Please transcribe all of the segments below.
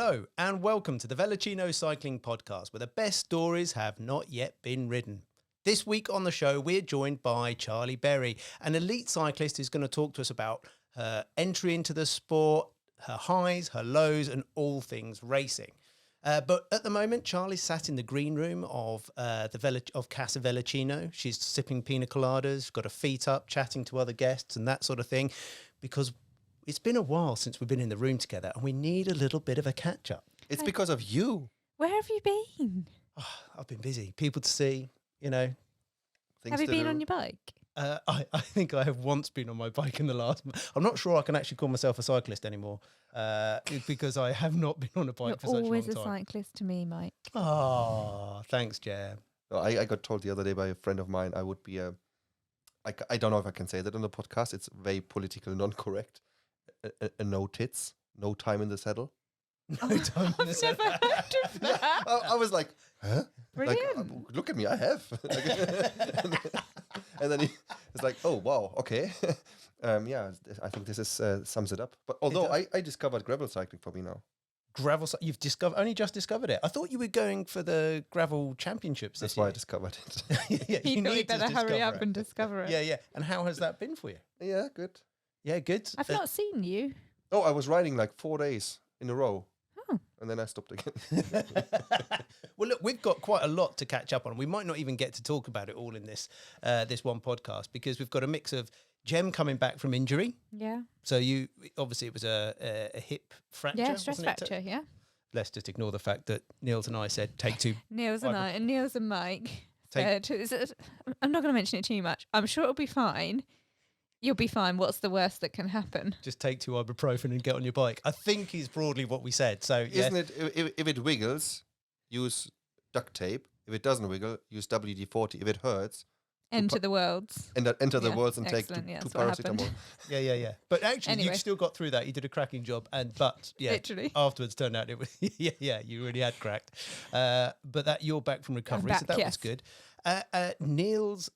Hello and welcome to the Veloccino Cycling Podcast, where the best stories have not yet been written. This week on the show, we're joined by Charliiy Berry, an elite cyclist who's going to talk to us about her entry into the sport, her highs, her lows, and all things racing. But at the moment, Charliiy sat in the green room of Casa Veloccino. She's sipping pina coladas, got her feet up, chatting to other guests and that sort of thing, because it's been a while since we've been in the room together and we need a little bit of a catch-up. It's because of you. Where have you been? Oh, I've been busy. People to see, you know. Have you been on your bike? I think I have once been on my bike in the last... I'm not sure I can actually call myself a cyclist anymore because I have not been on a bike for such a long time. You're always a cyclist to me, Mike. Oh, thanks, Jem. I got told the other day by a friend of mine I would be a... I don't know if I can say that on the podcast. It's very politically non-correct. A no tits, no time in the saddle. No time in the saddle. Never heard of that. I was like, huh? Brilliant. Like, look at me, I have. And then it's like, oh, wow, okay. Yeah, I think this is sums it up. But although I discovered gravel cycling for me now. Gravel, you've only just discovered it. I thought you were going for the gravel championships. That's why I discovered it. Yeah, you thought you better hurry up and discover it. Yeah. And how has that been for you? Yeah, good. Yeah, good. I've not seen you. Oh, I was riding like 4 days in a row. Oh. And then I stopped again. Well, look, we've got quite a lot to catch up on. We might not even get to talk about it all in this this one podcast because we've got a mix of Jem coming back from injury. Yeah. So you obviously it was a hip fracture. Yeah, stress wasn't it? fracture, yeah. Let's just ignore the fact that Niels and I said take two. Niels and Mike said, I'm not going to mention it too much. I'm sure it'll be fine. You'll be fine. What's the worst that can happen? Just take two ibuprofen and get on your bike. I think is broadly what we said. So yeah. Isn't it, if it wiggles, use duct tape. If it doesn't wiggle, use WD-40. If it hurts, Enter the worlds. enter the worlds and take excellent. two That's what happened. paracetamol. Yeah. But actually, Anyway. you still got through that. You did a cracking job. But Literally. afterwards turned out it was yeah, you really had cracked. But that you're back from recovery, back, so that yes. was good. Niels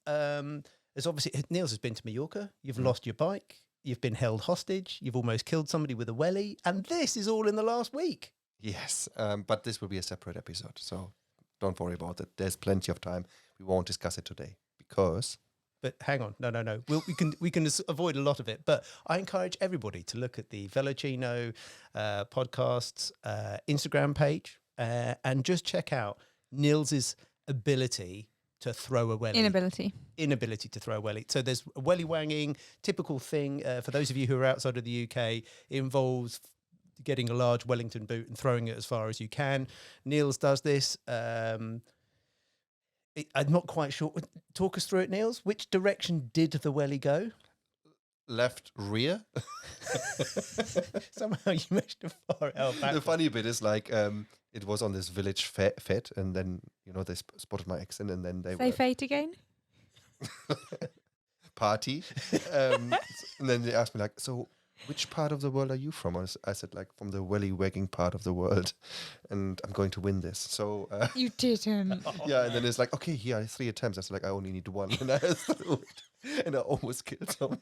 Niels has been to Mallorca. You've lost your bike. You've been held hostage. You've almost killed somebody with a welly, and this is all in the last week. Yes, but this will be a separate episode, so don't worry about it. There's plenty of time. We won't discuss it today because... But hang on, no. We can avoid a lot of it. But I encourage everybody to look at the Veloccino podcast's Instagram page and just check out Niels's ability to throw a welly. Inability to throw a welly. So there's a welly wanging, typical thing for those of you who are outside of the UK. It involves getting a large Wellington boot and throwing it as far as you can. Niels does this. I'm not quite sure. Talk us through it, Niels. Which direction did the welly go? Left rear. Somehow you managed to far out back. The funny bit is like it was on this village fete, and then they spotted my accent, and then they Say fate again. party, and then they asked me like, so which part of the world are you from? I said like from the welly wagging part of the world, and I'm going to win this. So You didn't. yeah, and then it's like, okay, here are 3 attempts. I was like, I only need 1, and I threw it, and I almost killed someone.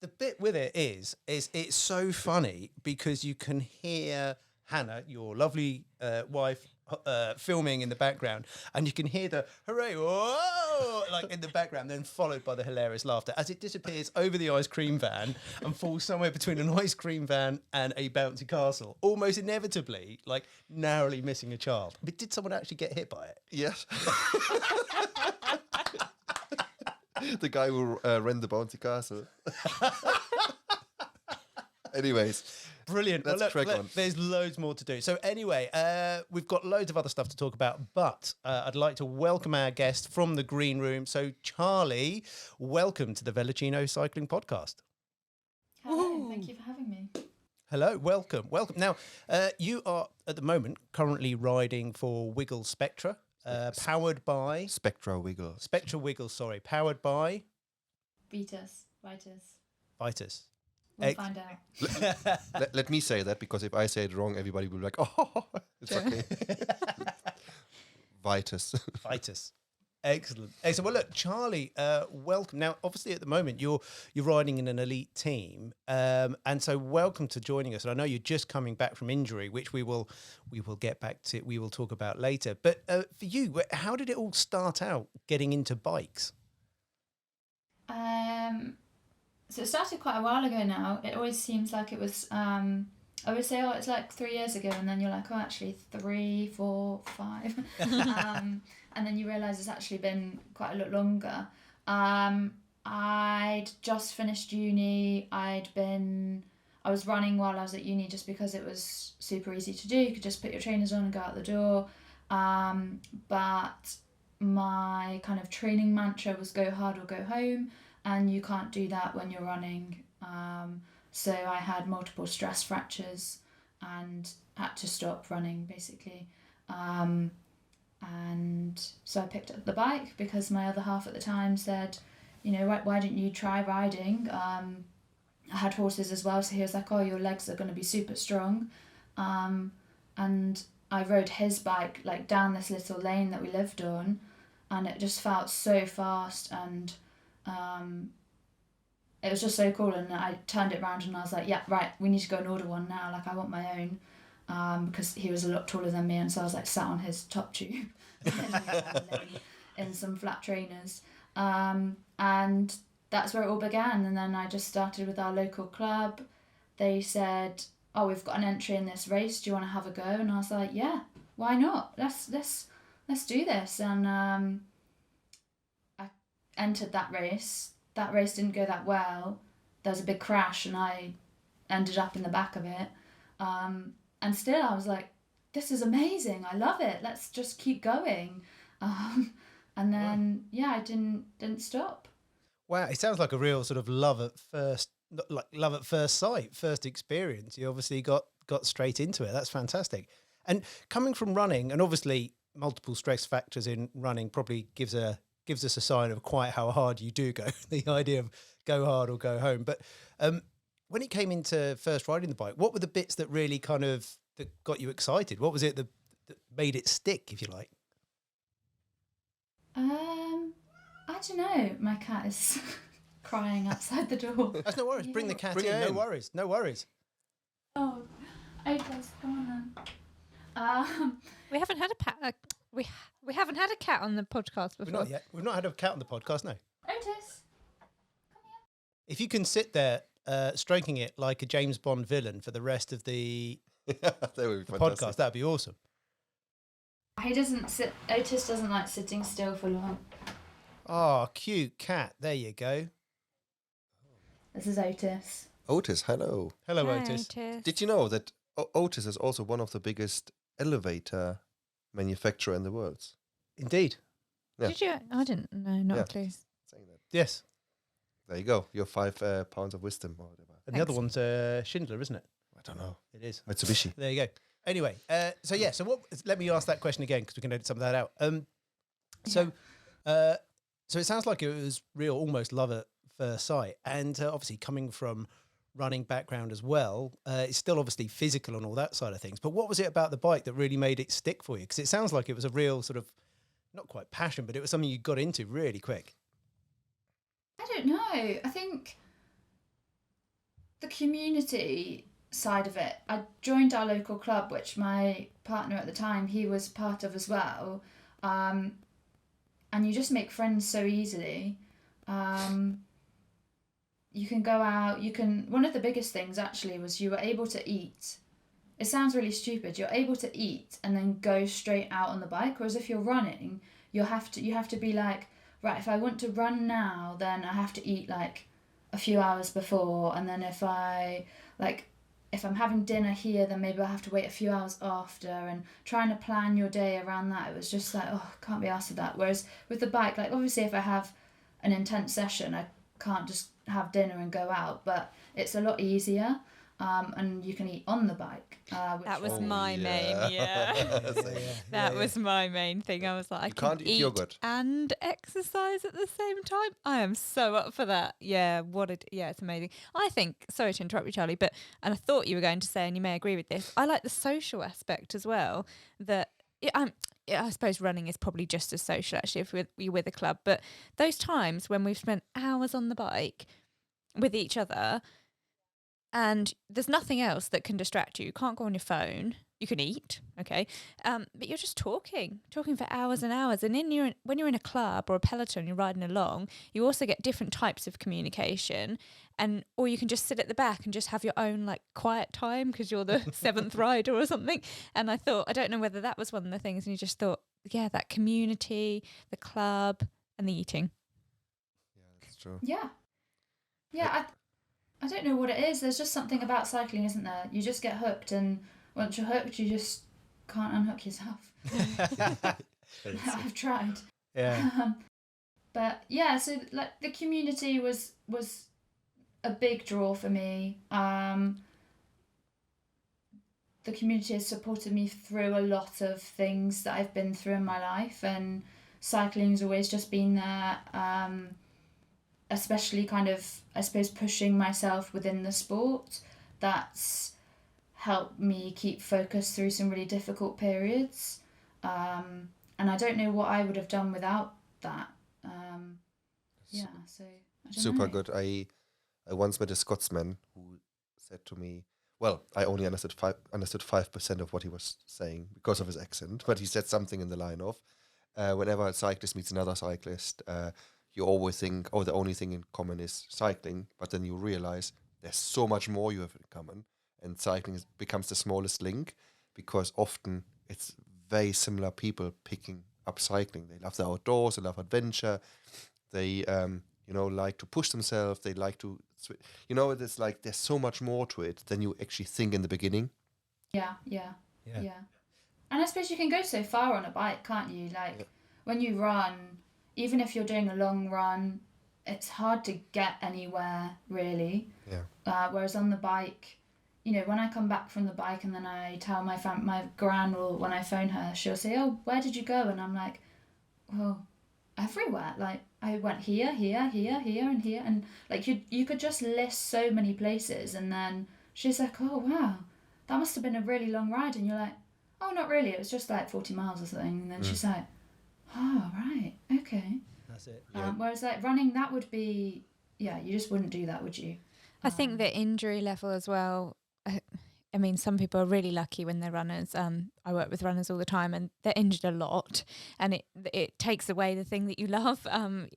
The bit with it is it's so funny because you can hear Hannah, your lovely wife, filming in the background, and you can hear the hooray, whoa, like in the background, then followed by the hilarious laughter as it disappears over the ice cream van and falls somewhere between an ice cream van and a bouncy castle, almost inevitably, like narrowly missing a child. But did someone actually get hit by it? Yes. The guy who ran the bouncy castle. Anyways. Brilliant. Let's crack on. There's loads more to do. So anyway, we've got loads of other stuff to talk about, but I'd like to welcome our guest from the green room. So Charliiy, welcome to the Veloccino Cycling Podcast. Hello, thank you for having me. Hello, welcome. Now, you are at the moment currently riding for Wiggle Spectra, powered by... Spectra Wiggle. Sorry, powered by... Vitus. Vitus. We'll find out. Let me say that, because if I say it wrong, everybody will be like, oh, it's okay. Vitus. Vitus. Excellent. Well, look, Charliiy, welcome. Now, obviously, at the moment, you're riding in an elite team, and so welcome to joining us. And I know you're just coming back from injury, which we will get back to. We will talk about later. But for you, how did it all start out getting into bikes? So it started quite a while ago now. It always seems like it was. I would say, it's like 3 years ago, and then you're like, oh, actually 3, 4, 5. And then you realise it's actually been quite a lot longer. I'd just finished uni. I was running while I was at uni just because it was super easy to do. You could just put your trainers on and go out the door. But my kind of training mantra was go hard or go home, and you can't do that when you're running. So I had multiple stress fractures and had to stop running, basically. And so I picked up the bike because my other half at the time said, why didn't you try riding? I had horses as well, so he was like, oh, your legs are going to be super strong. And I rode his bike like down this little lane that we lived on, and it just felt so fast, and it was just so cool. And I turned it around and I was like, yeah, right, we need to go and order one now. Like, I want my own. Because he was a lot taller than me, and so I was like sat on his top tube in some flat trainers, and that's where it all began. And then I just started with our local club. They said, oh, we've got an entry in this race, do you want to have a go? And I was like, yeah, why not, let's do this. And I entered that race. That race didn't go that well. There was a big crash and I ended up in the back of it. And still I was like, this is amazing. I love it. Let's just keep going. And then, I didn't stop. Wow. It sounds like a real sort of love at first sight, first experience. You obviously got straight into it. That's fantastic. And coming from running, and obviously multiple stress factors in running probably gives us a sign of quite how hard you do go, the idea of go hard or go home. But, when it came into first riding the bike, what were the bits that really that got you excited? What was it that made it stick, if you like? I don't know. My cat is crying outside the door. That's no worries. Bring the cat Bring in. it No in. worries. No worries. Oh, Otis, come on then. We haven't had we haven't had a cat on the podcast before. Not yet. We've not had a cat on the podcast, no. Otis, come here. If you can sit there stroking it like a James Bond villain for the rest of the That would be podcast, fantastic. that'd be awesome. Otis doesn't like sitting still for long. Oh, cute cat. There you go. This is Otis. Otis, hello. Hello, Hi, Otis. Did you know that Otis is also one of the biggest elevator manufacturer in the world? Indeed. Yeah. Did you? I didn't know. Not Yeah. a clue. Saying that. Yes. There you go. Your 5 pounds of wisdom or whatever. And the other one's Schindler, isn't it? I don't know. It is. Mitsubishi. There you go. Anyway, so let me ask that question again because we can edit some of that out. So it sounds like it was real, almost love at first sight. And obviously coming from running background as well, it's still obviously physical and all that side of things. But what was it about the bike that really made it stick for you? Because it sounds like it was a real sort of, not quite passion, but it was something you got into really quick. I don't know. I think the community side of it. I joined our local club, which my partner at the time, he was part of as well. And you just make friends so easily. You can go out, one of the biggest things actually was you were able to eat. It sounds really stupid. You're able to eat and then go straight out on the bike. Whereas if you're running, you have to be like, right, if I want to run now, then I have to eat like a few hours before. And then if I'm having dinner here, then maybe I'll have to wait a few hours after, and trying to plan your day around that. It was just like, oh, can't be asked with that. Whereas with the bike, like obviously if I have an intense session, I can't just have dinner and go out, but it's a lot easier. And you can eat on the bike. That was Oh, my main, That was my main thing. I was like, I can't can eat yogurt. and exercise at the same time. I am so up for that. Yeah, it's amazing. I think, sorry to interrupt you, Charliiy, and I thought you were going to say, and you may agree with this, I like the social aspect as well, that I suppose running is probably just as social actually if you're with a club. But those times when we've spent hours on the bike with each other and there's nothing else that can distract you. You can't go on your phone. You can eat, okay, but you're just talking for hours and hours. And when you're in a club or a peloton, you're riding along, you also get different types of communication, or you can just sit at the back and just have your own like quiet time because you're the seventh rider or something. And I don't know whether that was one of the things, and you just thought, yeah, that community, the club, and the eating. Yeah, that's true. Yeah. I don't know what it is. There's just something about cycling, isn't there? You just get hooked, and once you're hooked, you just can't unhook yourself. I've tried. Yeah. But yeah, so like the community was a big draw for me. The community has supported me through a lot of things that I've been through in my life, and cycling's always just been there. Especially kind of, I suppose, pushing myself within the sport. That's helped me keep focused through some really difficult periods. And I don't know what I would have done without that. So I don't Super know. good. I once met a Scotsman who said to me, well, I only understood 5% of what he was saying because of his accent, but he said something in the line of, whenever a cyclist meets another cyclist, you always think, oh, the only thing in common is cycling, but then you realize there's so much more you have in common, and cycling becomes the smallest link, because often it's very similar people picking up cycling. They love the outdoors, they love adventure, they like to push themselves, they like to it's like there's so much more to it than you actually think in the beginning. Yeah. And I suppose you can go so far on a bike, can't you? Like when you run, even if you're doing a long run, it's hard to get anywhere really. Yeah. Whereas on the bike, when I come back from the bike and then I tell my gran, or when I phone her, she'll say, "Oh, where did you go?" And I'm like, "Well, everywhere. Like I went here, and here," and like you could just list so many places. And then she's like, "Oh wow, that must have been a really long ride," and you're like, "Oh, not really. It was just like 40 miles or something." And then she's like, "Oh, right, okay." That's it. Whereas like running, that would be, you just wouldn't do that, would you? I think the injury level as well. I mean, some people are really lucky when they're runners. I work with runners all the time, and they're injured a lot, and it takes away the thing that you love.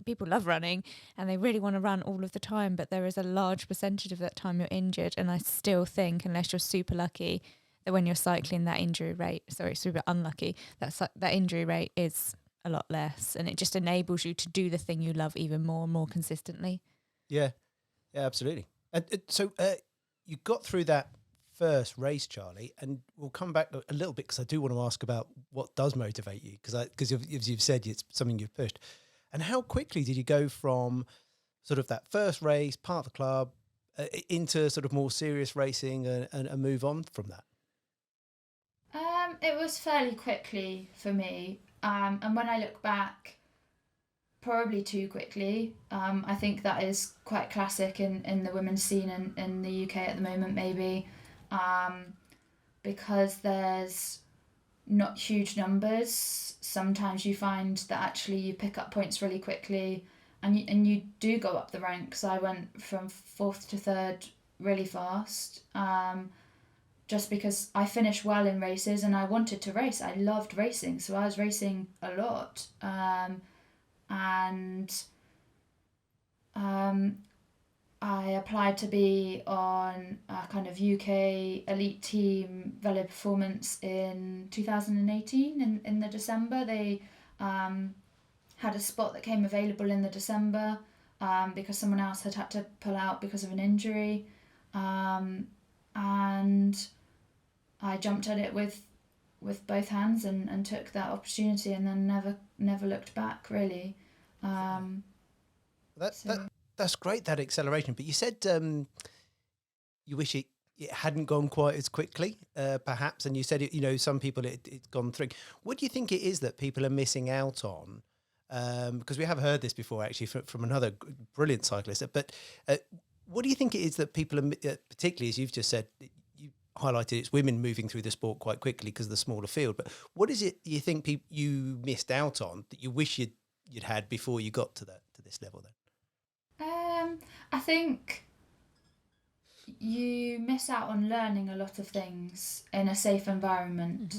People love running, and they really want to run all of the time, but there is a large percentage of that time you're injured. And I still think, unless you're super lucky, that when you're cycling, that injury rate, super unlucky, that injury rate is a lot less, and it just enables you to do the thing you love even more and more consistently. Yeah, absolutely. And so you got through that first race, Charliiy, and we'll come back a little bit because I do want to ask about what does motivate you, because as you've said, it's something you've pushed. And how quickly did you go from sort of that first race, part of the club, into sort of more serious racing and move on from that? It was fairly quickly for me. And when I look back, probably too quickly. I think that is quite classic in the women's scene in the UK at the moment, maybe, because there's not huge numbers. Sometimes you find that actually you pick up points really quickly, and you do go up the ranks. I went from 4th to 3rd really fast. Just because I finished well in races and I wanted to race. I loved racing, so I was racing a lot. And I applied to be on a kind of UK elite team Velo Performance in 2018 in the December. They had a spot that came available in the December because someone else had to pull out because of an injury. And I jumped at it with both hands and took that opportunity, and then never looked back really. That's great, that acceleration. But you said you wish it hadn't gone quite as quickly, perhaps, and you said some people it's gone through. What do you think it is that people are missing out on? Because we have heard this before actually from another brilliant cyclist. But what do you think it is that people are, particularly as you've just said, you highlighted it's women moving through the sport quite quickly because of the smaller field. But what is it you think you missed out on that you wish you'd had before you got to this level then? I think you miss out on learning a lot of things in a safe environment.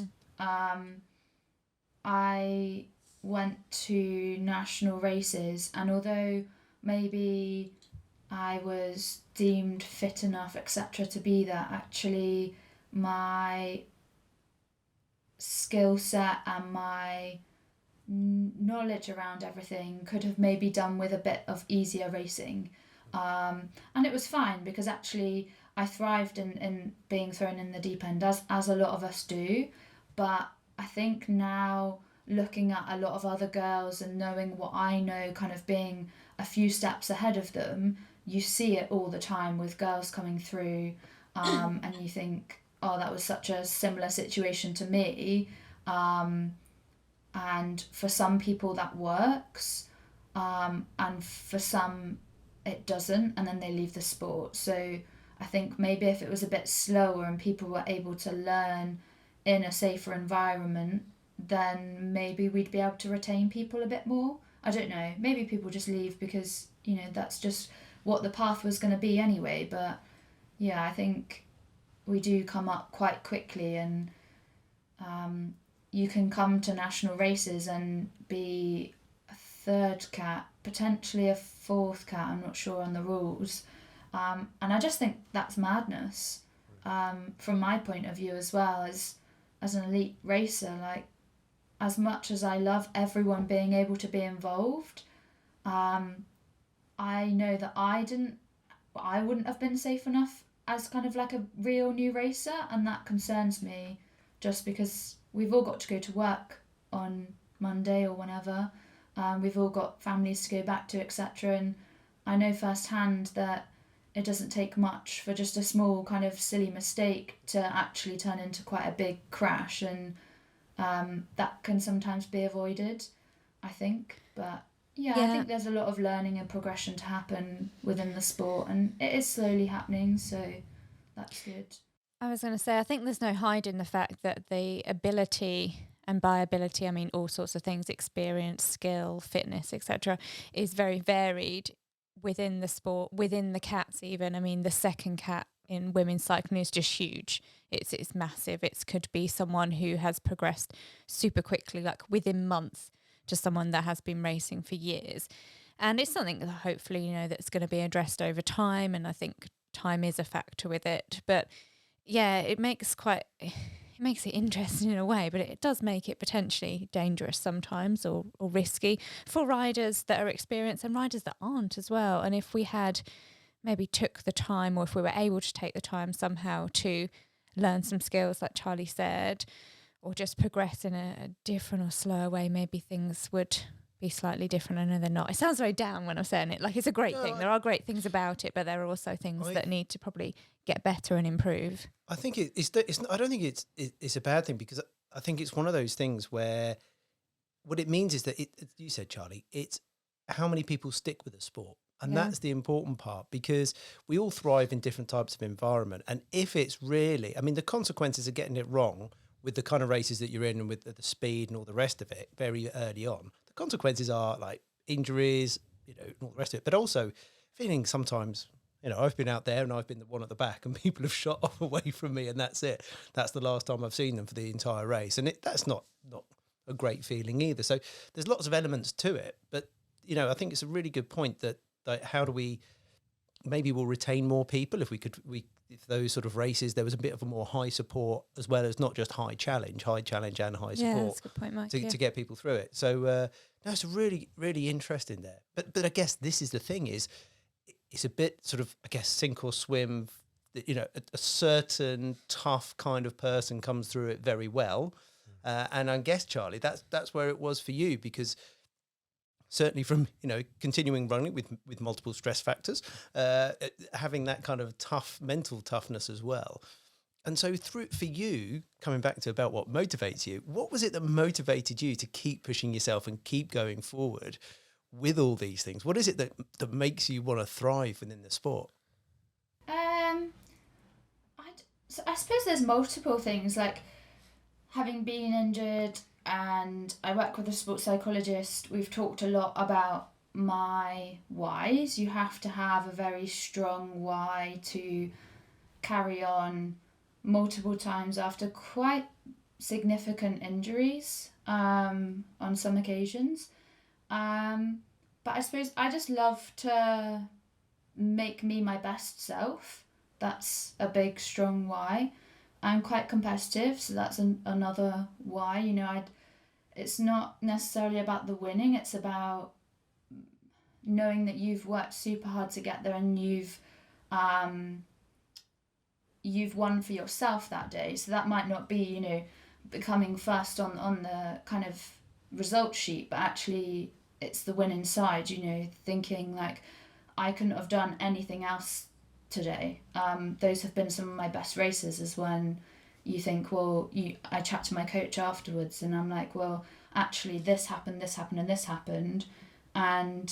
I went to national races, and although maybe I was deemed fit enough, etc., to be there, actually my skill set and my knowledge around everything could have maybe done with a bit of easier racing. And it was fine because actually I thrived in being thrown in the deep end, as a lot of us do. But I think now, looking at a lot of other girls and knowing what I know, kind of being a few steps ahead of them, you see it all the time with girls coming through, and you think, oh, that was such a similar situation to me. And for some people that works, and for some it doesn't, and then they leave the sport. So I think maybe if it was a bit slower and people were able to learn in a safer environment, then maybe we'd be able to retain people a bit more. I don't know, maybe people just leave because, you know, that's just what the path was going to be anyway. But yeah, I think we do come up quite quickly, and you can come to national races and be a third cat, potentially a fourth cat, I'm not sure on the rules. And I just think that's madness, from my point of view as well, as an elite racer. Like, as much as I love everyone being able to be involved, I know that I wouldn't have been safe enough as kind of like a real new racer, and that concerns me, just because we've all got to go to work on Monday or whenever. We've all got families to go back to, etc. And I know firsthand that it doesn't take much for just a small kind of silly mistake to actually turn into quite a big crash, and that can sometimes be avoided, I think. But yeah, I think there's a lot of learning and progression to happen within the sport, and it is slowly happening, so that's good. I was going to say, I think there's no hiding the fact that the ability, and by ability I mean all sorts of things, experience, skill, fitness, etc., is very varied within the sport, within the cats even. I mean, the second cat in women's cycling is just huge. It's massive. It could be someone who has progressed super quickly, like within months, to someone that has been racing for years. And it's something that hopefully, you know, that's going to be addressed over time, and I think time is a factor with it. But yeah, it makes it interesting in a way, but it does make it potentially dangerous sometimes, or risky for riders that are experienced and riders that aren't as well. And if we had maybe took the time, or if we were able to take the time somehow to learn some skills, like Charliiy said, or just progress in a different or slower way, maybe things would be slightly different. I know they're not. It sounds very down when I'm saying it. Like, it's a great thing. There are great things about it, but there are also things that need to probably get better and improve. I think it's I don't think it's a bad thing, because I think it's one of those things where what it means is that you said, Charliiy, it's how many people stick with the sport. And that's the important part, because we all thrive in different types of environment. And if it's really, I mean, the consequences of getting it wrong with the kind of races that you're in, and with the speed and all the rest of it very early on, the consequences are like injuries, you know, and all the rest of it. But also feeling sometimes, you know, I've been out there and I've been the one at the back, and people have shot off away from me, and that's it. That's the last time I've seen them for the entire race. And that's not a great feeling either. So there's lots of elements to it. But, you know, I think it's a really good point that how do we, maybe we'll retain more people if if those sort of races, there was a bit of a more high support, as well as not just high challenge and high support. Yeah, that's a good point, Mike. To get people through it. So no, it's really, really interesting there. But I guess this is the thing, is it's a bit sort of, I guess, sink or swim. You know, a certain tough kind of person comes through it very well. And I guess, Charliiy, that's where it was for you, because certainly from, you know, continuing running with multiple stress factors, having that kind of tough mental toughness as well. And so for you, coming back to about what motivates you, what was it that motivated you to keep pushing yourself and keep going forward with all these things? What is it that makes you want to thrive within the sport? So I suppose there's multiple things, like having been injured, and I work with a sports psychologist. We've talked a lot about my whys. You have to have a very strong why to carry on multiple times after quite significant injuries on some occasions. But I suppose I just love to make me my best self. That's a big, strong why. I'm quite competitive, so that's another why. You know, it's not necessarily about the winning, it's about knowing that you've worked super hard to get there, and you've won for yourself that day. So that might not be, you know, becoming first on the kind of result sheet, but actually it's the win inside, you know, thinking like, I couldn't have done anything else today. Those have been some of my best races, is when you think, well, I chat to my coach afterwards and I'm like, well, actually this happened, and this happened, and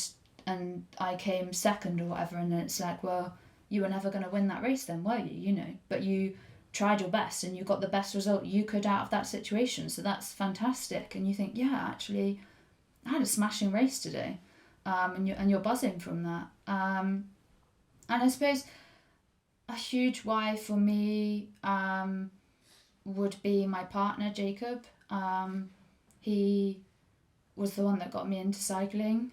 I came second or whatever, and then it's like, well, you were never going to win that race then, were you? You know, but you tried your best and you got the best result you could out of that situation, so that's fantastic. And you think, yeah, actually I had a smashing race today, and you're buzzing from that. And I suppose a huge why for me would be my partner Jacob. He was the one that got me into cycling,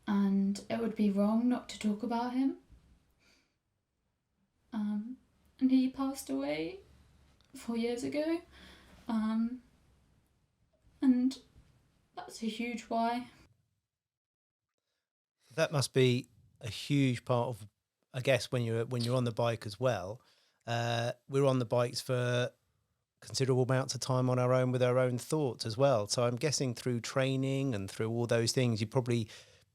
and it would be wrong not to talk about him. And he passed away 4 years ago, and that's a huge why. That must be a huge part of, I guess, when you're on the bike as well. We're on the bikes for considerable amounts of time on our own with our own thoughts as well. So I'm guessing through training and through all those things, you probably,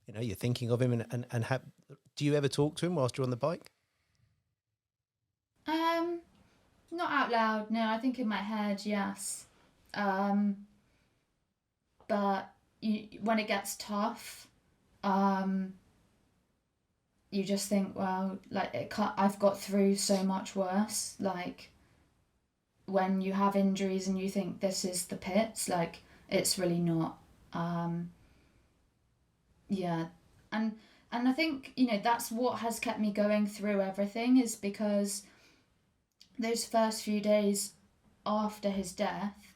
you know, you're thinking of him and have. Do you ever talk to him whilst you're on the bike? Not out loud, no. I think in my head, yes. But when it gets tough, you just think, well, like I've got through so much worse. Like when you have injuries and you think this is the pits, like it's really not. Yeah, and I think, you know, that's what has kept me going through everything, is because those first few days after his death,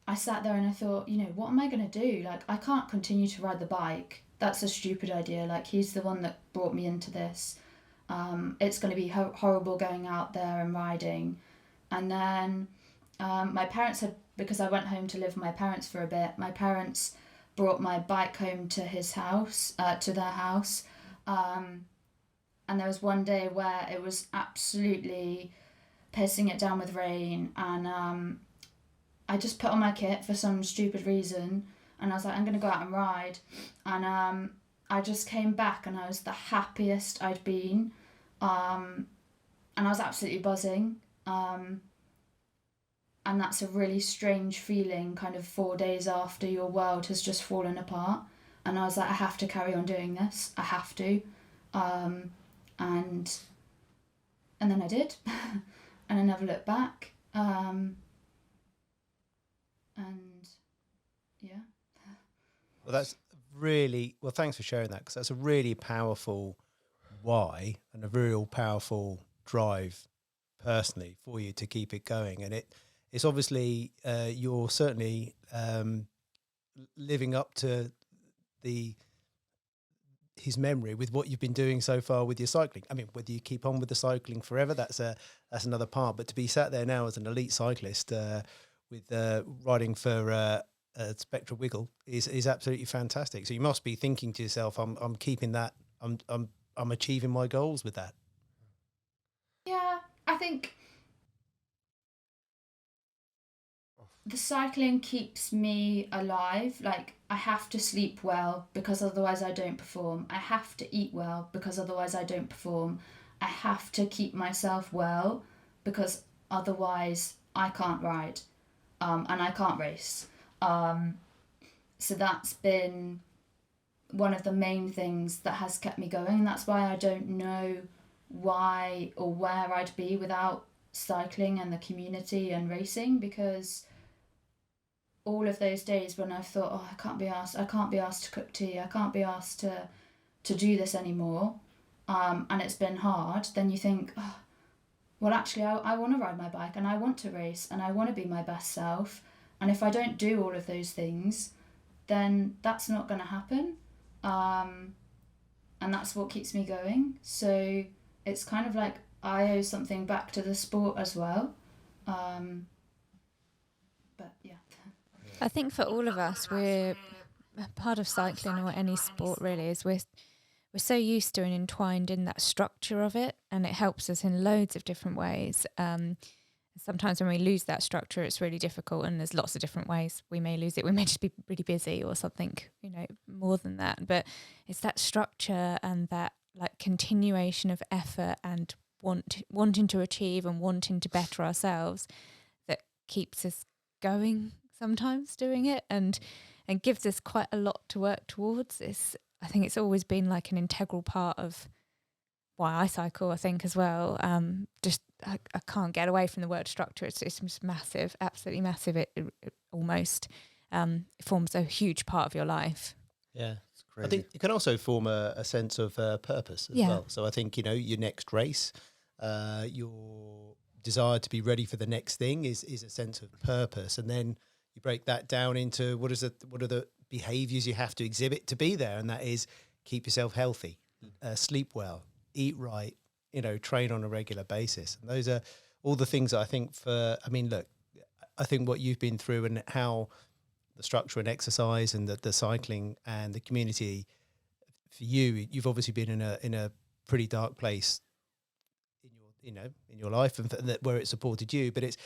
I sat there and I thought, you know, what am I going to do? Like, I can't continue to ride the bike. That's a stupid idea. Like, he's the one that brought me into this. It's going to be horrible going out there and riding. And then my parents had, because I went home to live with my parents for a bit, my parents brought my bike home to his house, to their house. And there was one day where it was absolutely pissing it down with rain, and I just put on my kit for some stupid reason, and I was like, I'm going to go out and ride. And I just came back and I was the happiest I'd been. And I was absolutely buzzing. And that's a really strange feeling, kind of 4 days after your world has just fallen apart. And I was like, I have to carry on doing this. I have to. And then I did. And I never looked back. And yeah. Well, that's really, well, thanks for sharing that, because that's a really powerful why and a real powerful drive personally for you to keep it going. And it's obviously you're certainly living up to his memory with what you've been doing so far with your cycling. I mean, whether you keep on with the cycling forever, that's another part. But to be sat there now as an elite cyclist with riding for Spectra Wiggle is absolutely fantastic. So you must be thinking to yourself, I'm keeping that. I'm achieving my goals with that. Yeah, I think the cycling keeps me alive. Like, I have to sleep well because otherwise I don't perform. I have to eat well because otherwise I don't perform. I have to keep myself well because otherwise I can't ride, and I can't race. So that's been one of the main things that has kept me going. And that's why I don't know why or where I'd be without cycling and the community and racing, because all of those days when I've thought, oh, I can't be asked to cook tea, I can't be asked to do this anymore, and it's been hard, then you think, oh, well, actually, I want to ride my bike and I want to race and I want to be my best self. And if I don't do all of those things, then that's not going to happen. And that's what keeps me going. So it's kind of like I owe something back to the sport as well. But yeah. I think for all of us, we're part of cycling or any sport really is we're so used to and entwined in that structure of it, and it helps us in loads of different ways. Sometimes when we lose that structure, it's really difficult, and there's lots of different ways we may lose it. We may just be really busy or something, more than that. But it's that structure and that like continuation of effort and wanting to achieve and wanting to better ourselves that keeps us going sometimes doing it, and gives us quite a lot to work towards. I think it's always been like an integral part of why I cycle, I think, as well. I can't get away from the word structure. It's just massive, absolutely massive. It almost forms a huge part of your life. Yeah. It's crazy. I think it can also form a sense of purpose as well. So I think, your next race, your desire to be ready for the next thing is a sense of purpose. And then you break that down into what are the behaviours you have to exhibit to be there. And that is keep yourself healthy, sleep well, eat right, train on a regular basis. And those are all the things that I think look, I think what you've been through and how the structure and exercise and the cycling and the community for you've obviously been in a pretty dark place in your life and where it supported you, but it's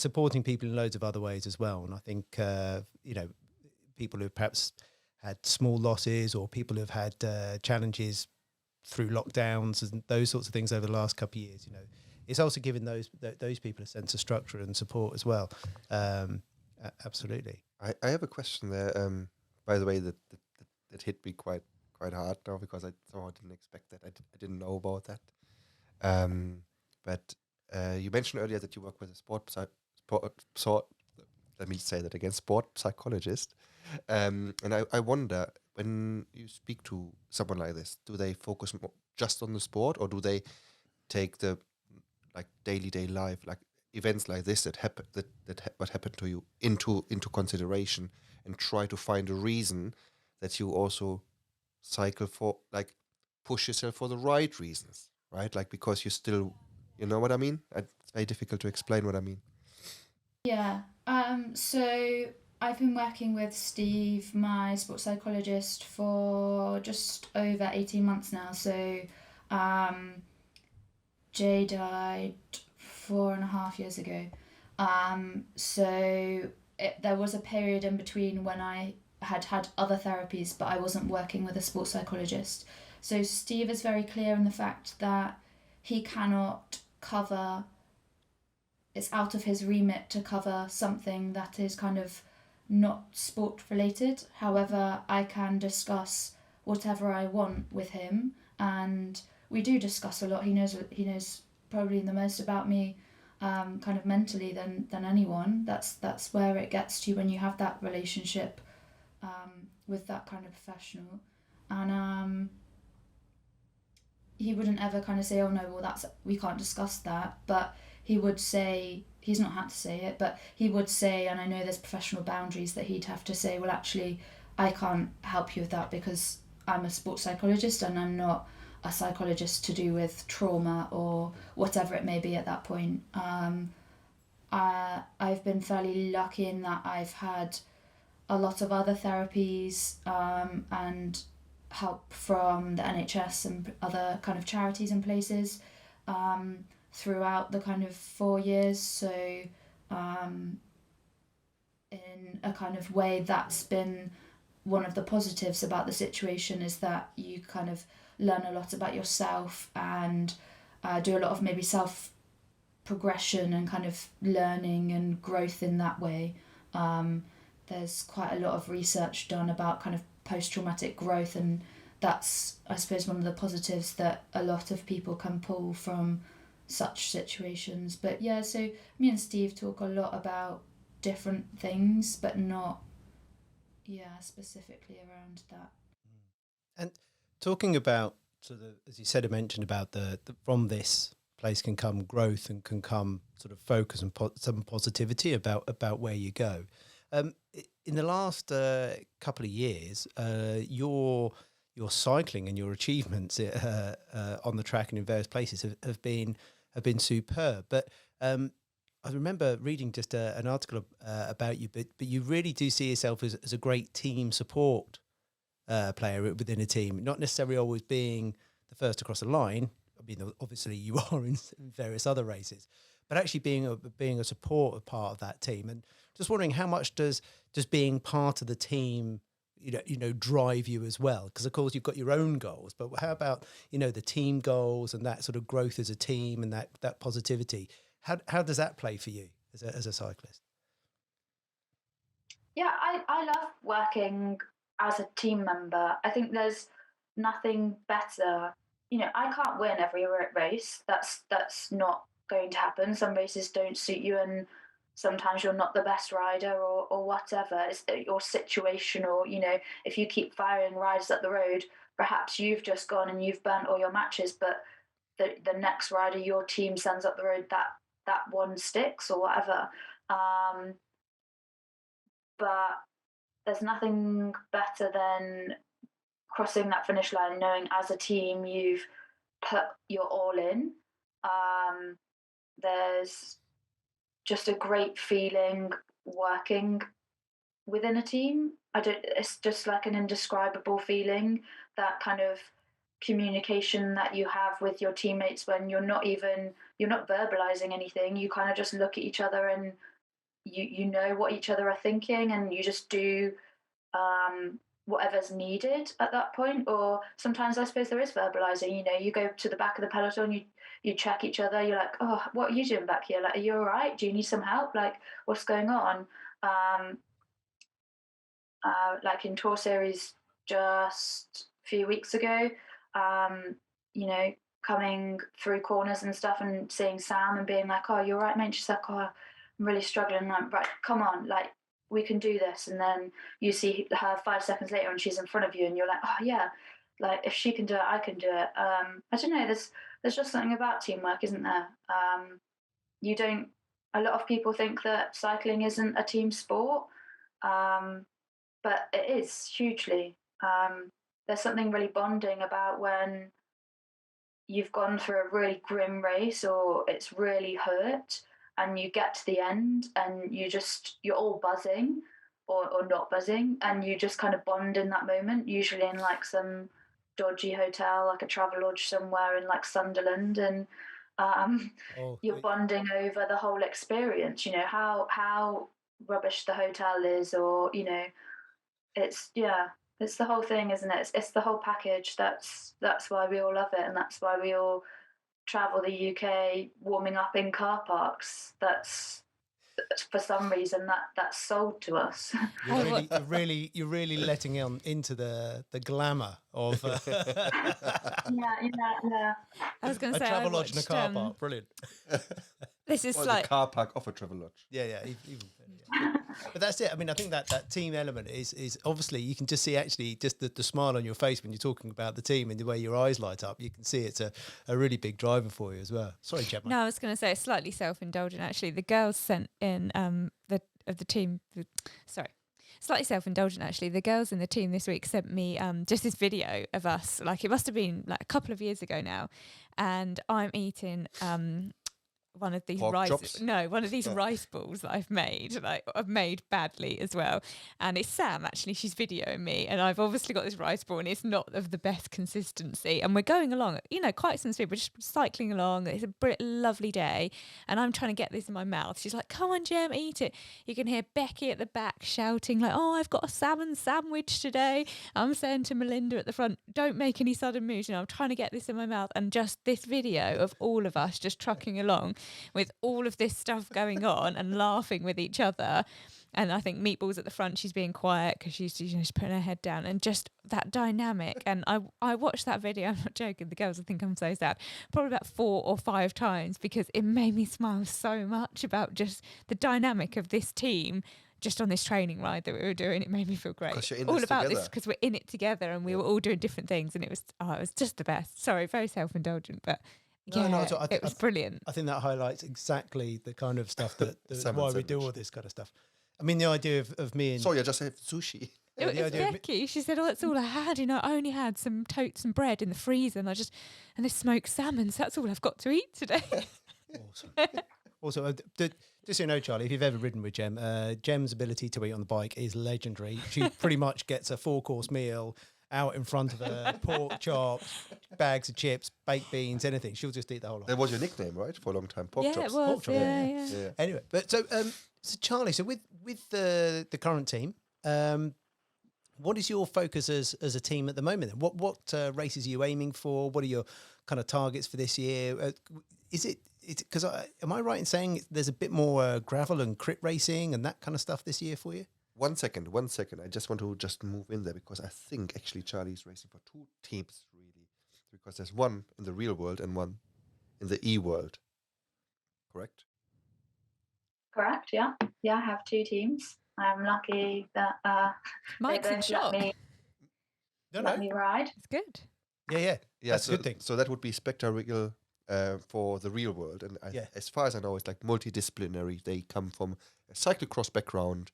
supporting people in loads of other ways as well. And I think, people who perhaps had small losses or people who've had challenges through lockdowns and those sorts of things over the last couple of years, it's also given those people a sense of structure and support as well. Absolutely. I have a question there, by the way, that hit me quite hard now, because I somehow didn't expect that. I didn't know about that. But you mentioned earlier that you work with a sport let me say that again, sport psychologist. And I wonder, when you speak to someone like this, do they focus just on the sport, or do they take the like day life, like events like this that happen, what happened to you into consideration, and try to find a reason that you also cycle for, like, push yourself for the right reasons, right? Like, because you still, you know what I mean? It's very difficult to explain what I mean. Yeah. So I've been working with Steve, my sports psychologist, for just over 18 months now. So Jay died 4.5 years ago. So there was a period in between when I had other therapies, but I wasn't working with a sports psychologist. So Steve is very clear in the fact that he cannot cover, it's out of his remit to cover something that is kind of not sport related. However, I can discuss whatever I want with him, and we do discuss a lot. He knows probably the most about me, kind of mentally than anyone. That's where it gets to when you have that relationship with that kind of professional. And he wouldn't ever kind of say, oh no, well we can't discuss that, but he would say, he's not had to say it, but he would say, and I know there's professional boundaries that he'd have to say, well, actually, I can't help you with that because I'm a sports psychologist and I'm not a psychologist to do with trauma or whatever it may be at that point. I've been fairly lucky in that I've had a lot of other therapies and help from the NHS and other kind of charities and places throughout the kind of 4 years. So in a kind of way, that's been one of the positives about the situation, is that you kind of learn a lot about yourself and do a lot of maybe self progression and kind of learning and growth in that way. There's quite a lot of research done about kind of post-traumatic growth, and that's, I suppose, one of the positives that a lot of people can pull from such situations. But yeah, so me and Steve talk a lot about different things, but not, specifically around that. And talking about sort of, as you said, I mentioned about the from this place can come growth and can come sort of focus and some positivity about where you go. In the last couple of years, your cycling and your achievements on the track and in various places have been superb. But I remember reading just an article about you, but you really do see yourself as a great team support player within a team, not necessarily always being the first across the line. I mean, obviously you are in various other races, but actually being a support part of that team. And just wondering, how much does just being part of the team, drive you as well? Because of course you've got your own goals, but how about the team goals and that sort of growth as a team and that positivity? How does that play for you as a cyclist? Yeah, I love working as a team member. I think there's nothing better. I can't win every race. That's not going to happen. Some races don't suit you, and sometimes you're not the best rider or whatever. It's your situational. If you keep firing riders up the road, perhaps you've just gone and you've burnt all your matches, but the next rider your team sends up the road, that one sticks or whatever. But there's nothing better than crossing that finish line, knowing as a team you've put your all in. There's just a great feeling working within a team. It's just like an indescribable feeling, that kind of communication that you have with your teammates when you're not verbalizing anything. You kind of just look at each other and you know what each other are thinking, and you just do whatever's needed at that point. Or sometimes I suppose there is verbalizing. You go to the back of the peloton, you check each other. You're like, oh, what are you doing back here? Like, are you all right? Do you need some help? Like, what's going on? Like in Tour Series just a few weeks ago, coming through corners and stuff and seeing Sam and being like, oh, you're right, mate. She's like, oh, I'm really struggling. And I'm right, come on, like, we can do this. And then you see her 5 seconds later and she's in front of you and you're like, oh yeah, like if she can do it, I can do it. I don't know, there's just something about teamwork, isn't there? A lot of people think that cycling isn't a team sport, but it is hugely. There's something really bonding about when you've gone through a really grim race or it's really hurt and you get to the end and you're all buzzing or not buzzing, and you just kind of bond in that moment, usually in like some dodgy hotel, like a Travelodge somewhere in like Sunderland, and you're bonding over the whole experience, how rubbish the hotel is, or it's the whole thing, isn't it? It's the whole package. That's why we all love it, and that's why we all travel the UK warming up in car parks. That's for some reason that's sold to us. You're really letting on into the glamour of yeah. I was going to say, a Travelodge in a car park. Brilliant. This is or like the car park of a Travelodge. Yeah, even better. But that's it. I mean, I think that team element is obviously, you can just see actually just the smile on your face when you're talking about the team and the way your eyes light up. You can see it's a really big driver for you as well. Sorry, Gemma. No, I was going to say it's slightly self-indulgent actually. The girls sent in slightly self-indulgent actually. The girls in the team this week sent me just this video of us. Like, it must have been like a couple of years ago now, and I'm eating one of these rice balls that I've made badly as well. And it's Sam, actually, she's videoing me, and I've obviously got this rice ball and it's not of the best consistency, and we're going along, quite some speed, we're just cycling along, it's a lovely day, and I'm trying to get this in my mouth. She's like, come on, Gem, eat it. You can hear Becky at the back shouting like, oh, I've got a salmon sandwich today. I'm saying to Melinda at the front, don't make any sudden moves, I'm trying to get this in my mouth, and just this video of all of us just trucking along. with all of this stuff going on and laughing with each other. And I think Meatball's at the front, she's being quiet because she's putting her head down, and just that dynamic. And I watched that video, I'm not joking, the girls will think I'm so sad, probably about 4 or 5 times, because it made me smile so much about just the dynamic of this team just on this training ride that we were doing. It made me feel great. 'Cause you're in All this about this together. because we're in it together, and we were all doing different things, and it was just the best. Sorry, very self-indulgent, but No, yeah, no, I it was brilliant. I think that highlights exactly the kind of stuff that Salmon why we do sandwich. all this kind of stuff. I mean, the idea of me and Sorry, I just had sushi. It the was idea of Becky. She said, "Oh, that's all I had. You know, I only had some totes and bread in the freezer, and and this smoked salmon. So that's all I've got to eat today." Awesome. Also, just so you know, Charlie, if you've ever ridden with Jem, Jem's ability to eat on the bike is legendary. She pretty much gets a 4-course meal out in front of her, pork chops, bags of chips, baked beans, anything. She'll just eat the whole lot. That was your nickname, right? For a long time. Pork Yeah, chops. it was. Pork chop, Yeah. Yeah. Anyway, but so Charlie, so with the current team, what is your focus as a team at the moment? Then? What races are you aiming for? What are your kind of targets for this year? Is it because am I right in saying there's a bit more gravel and crit racing and that kind of stuff this year for you? 1 second. I just want to move in there because I think actually Charlie's racing for 2 teams, really. Because there's one in the real world and one in the e-world. Correct? Correct. Yeah. Yeah. I have 2 teams. I'm lucky that Mike's they in both shock. let me ride. It's good. Yeah. Yeah, That's a good thing. So that would be Spectra Wiggle for the real world. And as far as I know, it's like multidisciplinary. They come from a cyclocross background,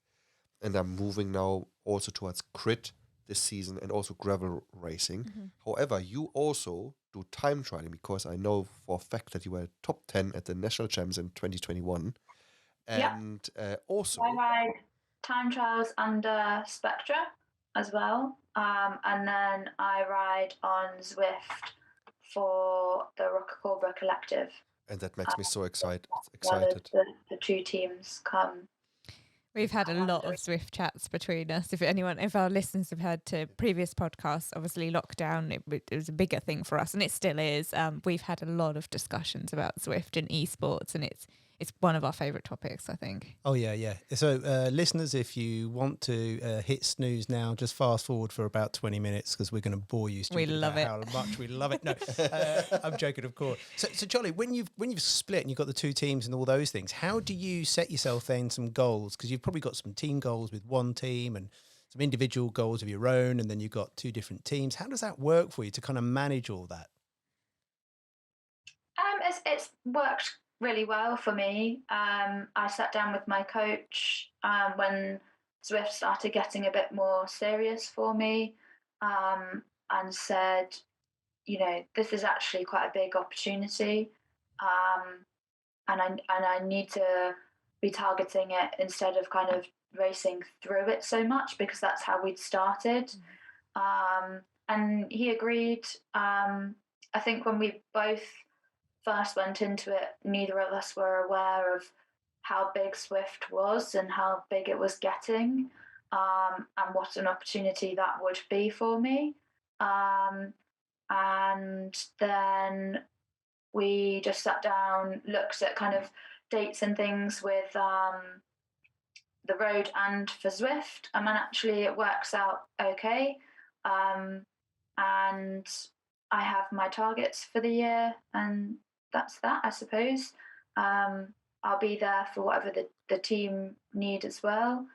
and I'm moving now also towards crit this season and also gravel racing. Mm-hmm. However, you also do time trialing, because I know for a fact that you were top 10 at the national champs in 2021. And also... I ride time trials under Spectra as well. And then I ride on Zwift for the Rocacorba Collective. And that makes me so excited. Well, the 2 teams come. We've had a lot of Zwift chats between us. If our listeners have heard to previous podcasts, obviously lockdown, it was a bigger thing for us, and it still is. We've had a lot of discussions about Zwift and esports, and it's one of our favourite topics, I think. Oh, yeah. So, listeners, if you want to hit snooze now, just fast forward for about 20 minutes because we're going to bore you stupid love about it. how much we love it. No, I'm joking, of course. So, Charlie, when you've split and you've got the 2 teams and all those things, how do you set yourself then some goals? Because you've probably got some team goals with one team and some individual goals of your own, and then you've got 2 different teams. How does that work for you to kind of manage all that? It's worked really well for me. I sat down with my coach when Zwift started getting a bit more serious for me, and said, this is actually quite a big opportunity, and I need to be targeting it instead of kind of racing through it so much, because that's how we'd started. And he agreed. I think when we both first went into it, neither of us were aware of how big Zwift was and how big it was getting, and what an opportunity that would be for me. And then we just sat down, looked at kind of dates and things with the road and for Zwift, and then actually it works out okay. And I have my targets for the year, and that's that, I suppose. I'll be there for whatever the team need as well.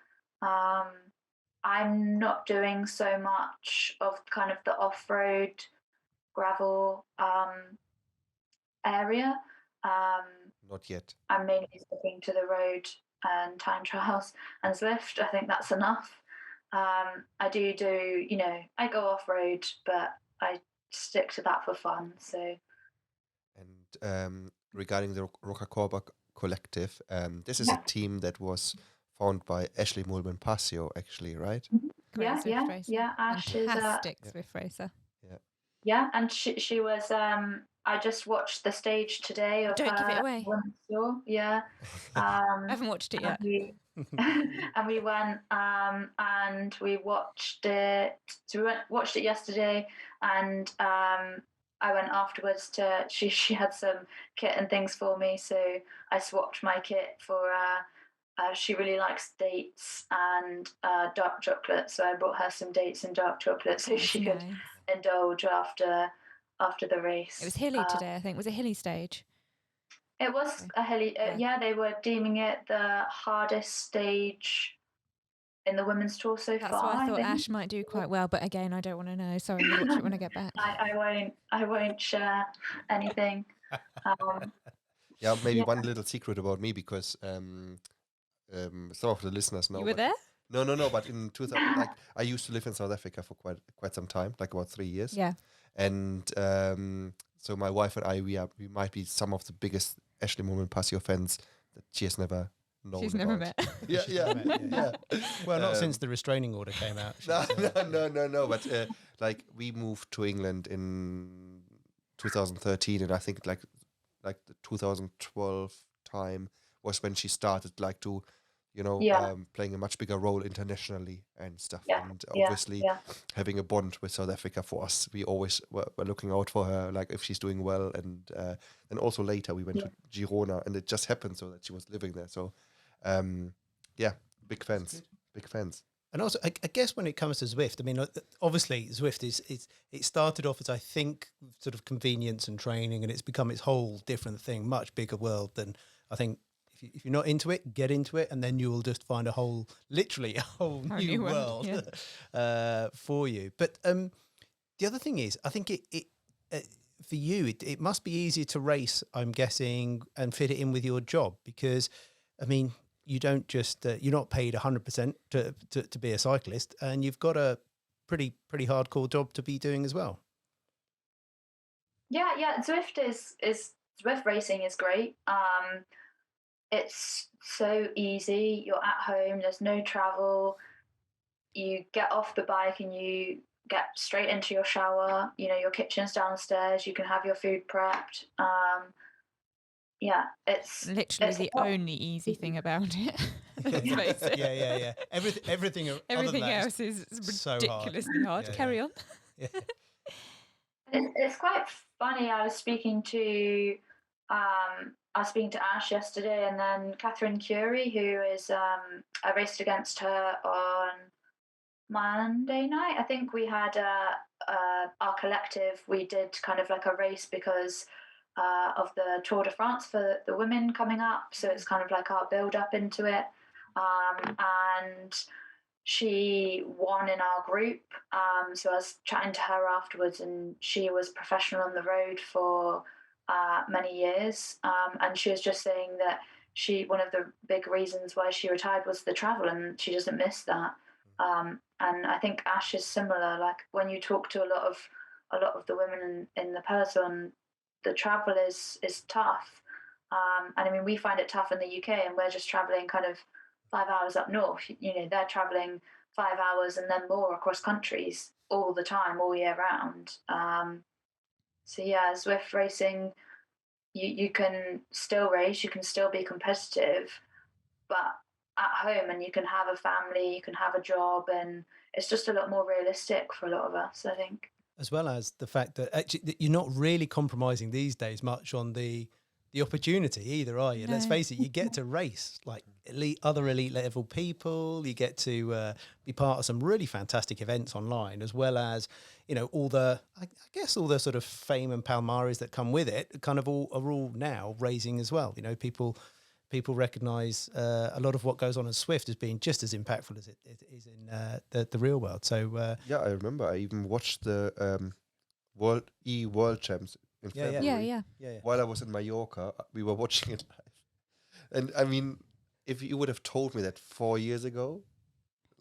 I'm not doing so much of kind of the off-road gravel area. Not yet. I'm mainly sticking to the road and time trials and Zwift. I think that's enough. I do, I go off-road, but I stick to that for fun, so... And regarding the Rocacorba Collective, this is a team that was founded by Ashleigh Moolman Pasio, actually, right? Great Yeah, Zwift yeah, racer. yeah. Ash is Fantastic Zwift racer. yeah, and she was. I just watched the stage today of Don't give it away. women's tour. Yeah, I haven't watched it yet. and we went and we watched it. So we watched it yesterday, and I went afterwards to she had some kit and things for me, so I swapped my kit for. She really likes dates and dark chocolate, so I brought her some dates and dark chocolate so That's she could nice. indulge after the race. It was hilly today, I think. Was it hilly stage? It was a hilly. Yeah, they were deeming it the hardest stage in the women's tour so That's far. why I thought think. Ash might do quite well, but again, I don't want to know. Sorry, I'll watch it when I get back. I won't share anything. Yeah, maybe one little secret about me, because some of the listeners know. You were there? No. But in 2000, like, I used to live in South Africa for quite some time, like about 3 years. Yeah. And so my wife and I, we might be some of the biggest Ashleigh Moolman Pasio fans that she has never known. She's never about. met. Yeah. Well, not since the restraining order came out. No. But like, we moved to England in 2013, and I think like the 2012 time was when she started like to, playing a much bigger role internationally and stuff. Yeah, And obviously having a bond with South Africa for us, we always were looking out for her, like if she's doing well. And then also later we went to Girona, and it just happened so that she was living there. So big fans. And also, I guess when it comes to Zwift, I mean, obviously Zwift it started off as, I think, sort of convenience and training, and it's become its whole different thing, much bigger world than, I think, if you're not into it, get into it, and then you will just find literally a whole new world for you. But the other thing is, I think it for you, it must be easier to race, I'm guessing, and fit it in with your job, because, I mean, you don't just you're not paid 100% to be a cyclist, and you've got a pretty hardcore job to be doing as well. Yeah. Zwift racing is great. It's so easy. You're at home. There's no travel. You get off the bike and you get straight into your shower. Your kitchen's downstairs. You can have your food prepped. It's literally the only easy thing about it. Let's face it. Yeah. Everything else is ridiculously hard. Yeah, Carry on. Yeah. It's quite funny. I was speaking to Ash yesterday, and then Catherine Curie, who is I raced against her on Monday night. I think we had our collective. We did kind of like a race because of the Tour de France for the women coming up. So it's kind of like our build up into it. And she won in our group. So I was chatting to her afterwards, and she was professional on the road for many years. And she was just saying that one of the big reasons why she retired was the travel, and she doesn't miss that. And I think Ash is similar. Like, when you talk to a lot of the women in the peloton, the travel is tough. And I mean, we find it tough in the UK, and we're just traveling kind of 5 hours up north. They're traveling 5 hours and then more across countries all the time, all year round. So yeah, Zwift racing, you can still race, you can still be competitive, but at home, and you can have a family, you can have a job, and it's just a lot more realistic for a lot of us, I think. As well as the fact that actually that you're not really compromising these days much on the opportunity either, are you? No. Let's face it, you get to race like other elite level people. You get to be part of some really fantastic events online, as well as, all the, I guess, all the sort of fame and palmares that come with it kind of are all now raising as well. People recognise a lot of what goes on in Zwift as being just as impactful as it is in the real world. So I remember I even watched the World Champs in February. Yeah. While I was in Mallorca, we were watching it live. And I mean, if you would have told me that 4 years ago,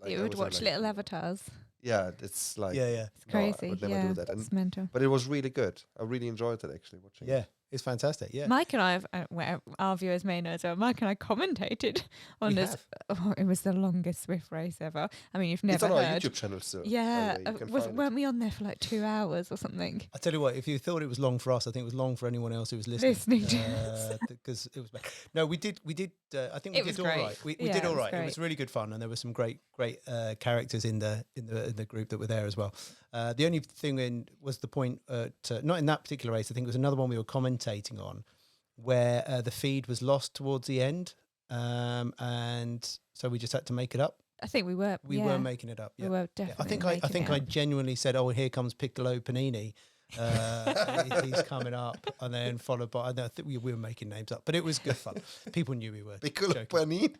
you would watch little avatars. Yeah, it's like It's crazy. I would never do that. It's mental. But it was really good. I really enjoyed it, actually, watching. Yeah. It's fantastic. Yeah. Mike and I have, well, our viewers may know as well, Mike and I commentated on We this. have. Oh, it was the longest Zwift race ever. I mean, you've never It's on our heard. YouTube channel still. Yeah, by the way. You can was, find it. weren't we on there for like 2 hours or something? I tell you what, if you thought it was long for us, I think it was long for anyone else who was listening. Listening to because it was bad. No, we did. I think we It was did all great. right. We Yeah, did it all was right. It great. was really good fun, and there were some great characters in the group that were there as well. The only thing was the point, not in that particular race. I think it was another one we were commentating on, where the feed was lost towards the end, and so we just had to make it up. I think we were. We were making it up. Yeah. We were Yeah. definitely. I think I genuinely said, "Oh, here comes Piccolo Panini." He's coming up, and then followed by. I think we were making names up, but it was good fun. People knew we were. Piccolo joking. Panini.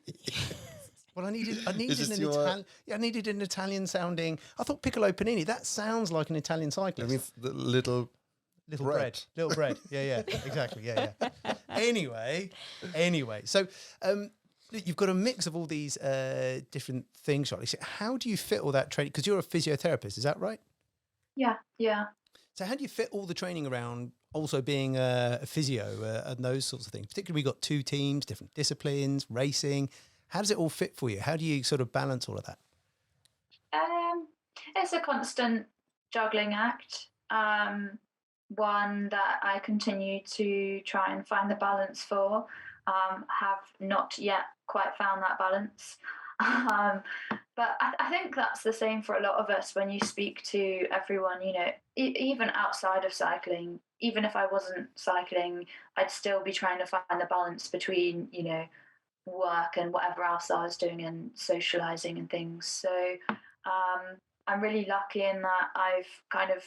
Well, I needed this an your- Italian. Yeah, I needed an Italian sounding. I thought Piccolo Panini. That sounds like an Italian That cyclist. means the little Little bread. bread. Little bread. Yeah, exactly. Yeah. Anyway. So, look, you've got a mix of all these different things, Charliiy. So how do you fit all that training? Because you're a physiotherapist, is that right? Yeah. So how do you fit all the training around also being a physio and those sorts of things? Particularly, we've got 2 teams, different disciplines, racing. How does it all fit for you? How do you sort of balance all of that? It's a constant juggling act. One that I continue to try and find the balance for. Have not yet quite found that balance. But I think that's the same for a lot of us when you speak to everyone, you know, even outside of cycling, even if I wasn't cycling, I'd still be trying to find the balance between, you know, work and whatever else I was doing and socializing and things. So I'm really lucky in that I've kind of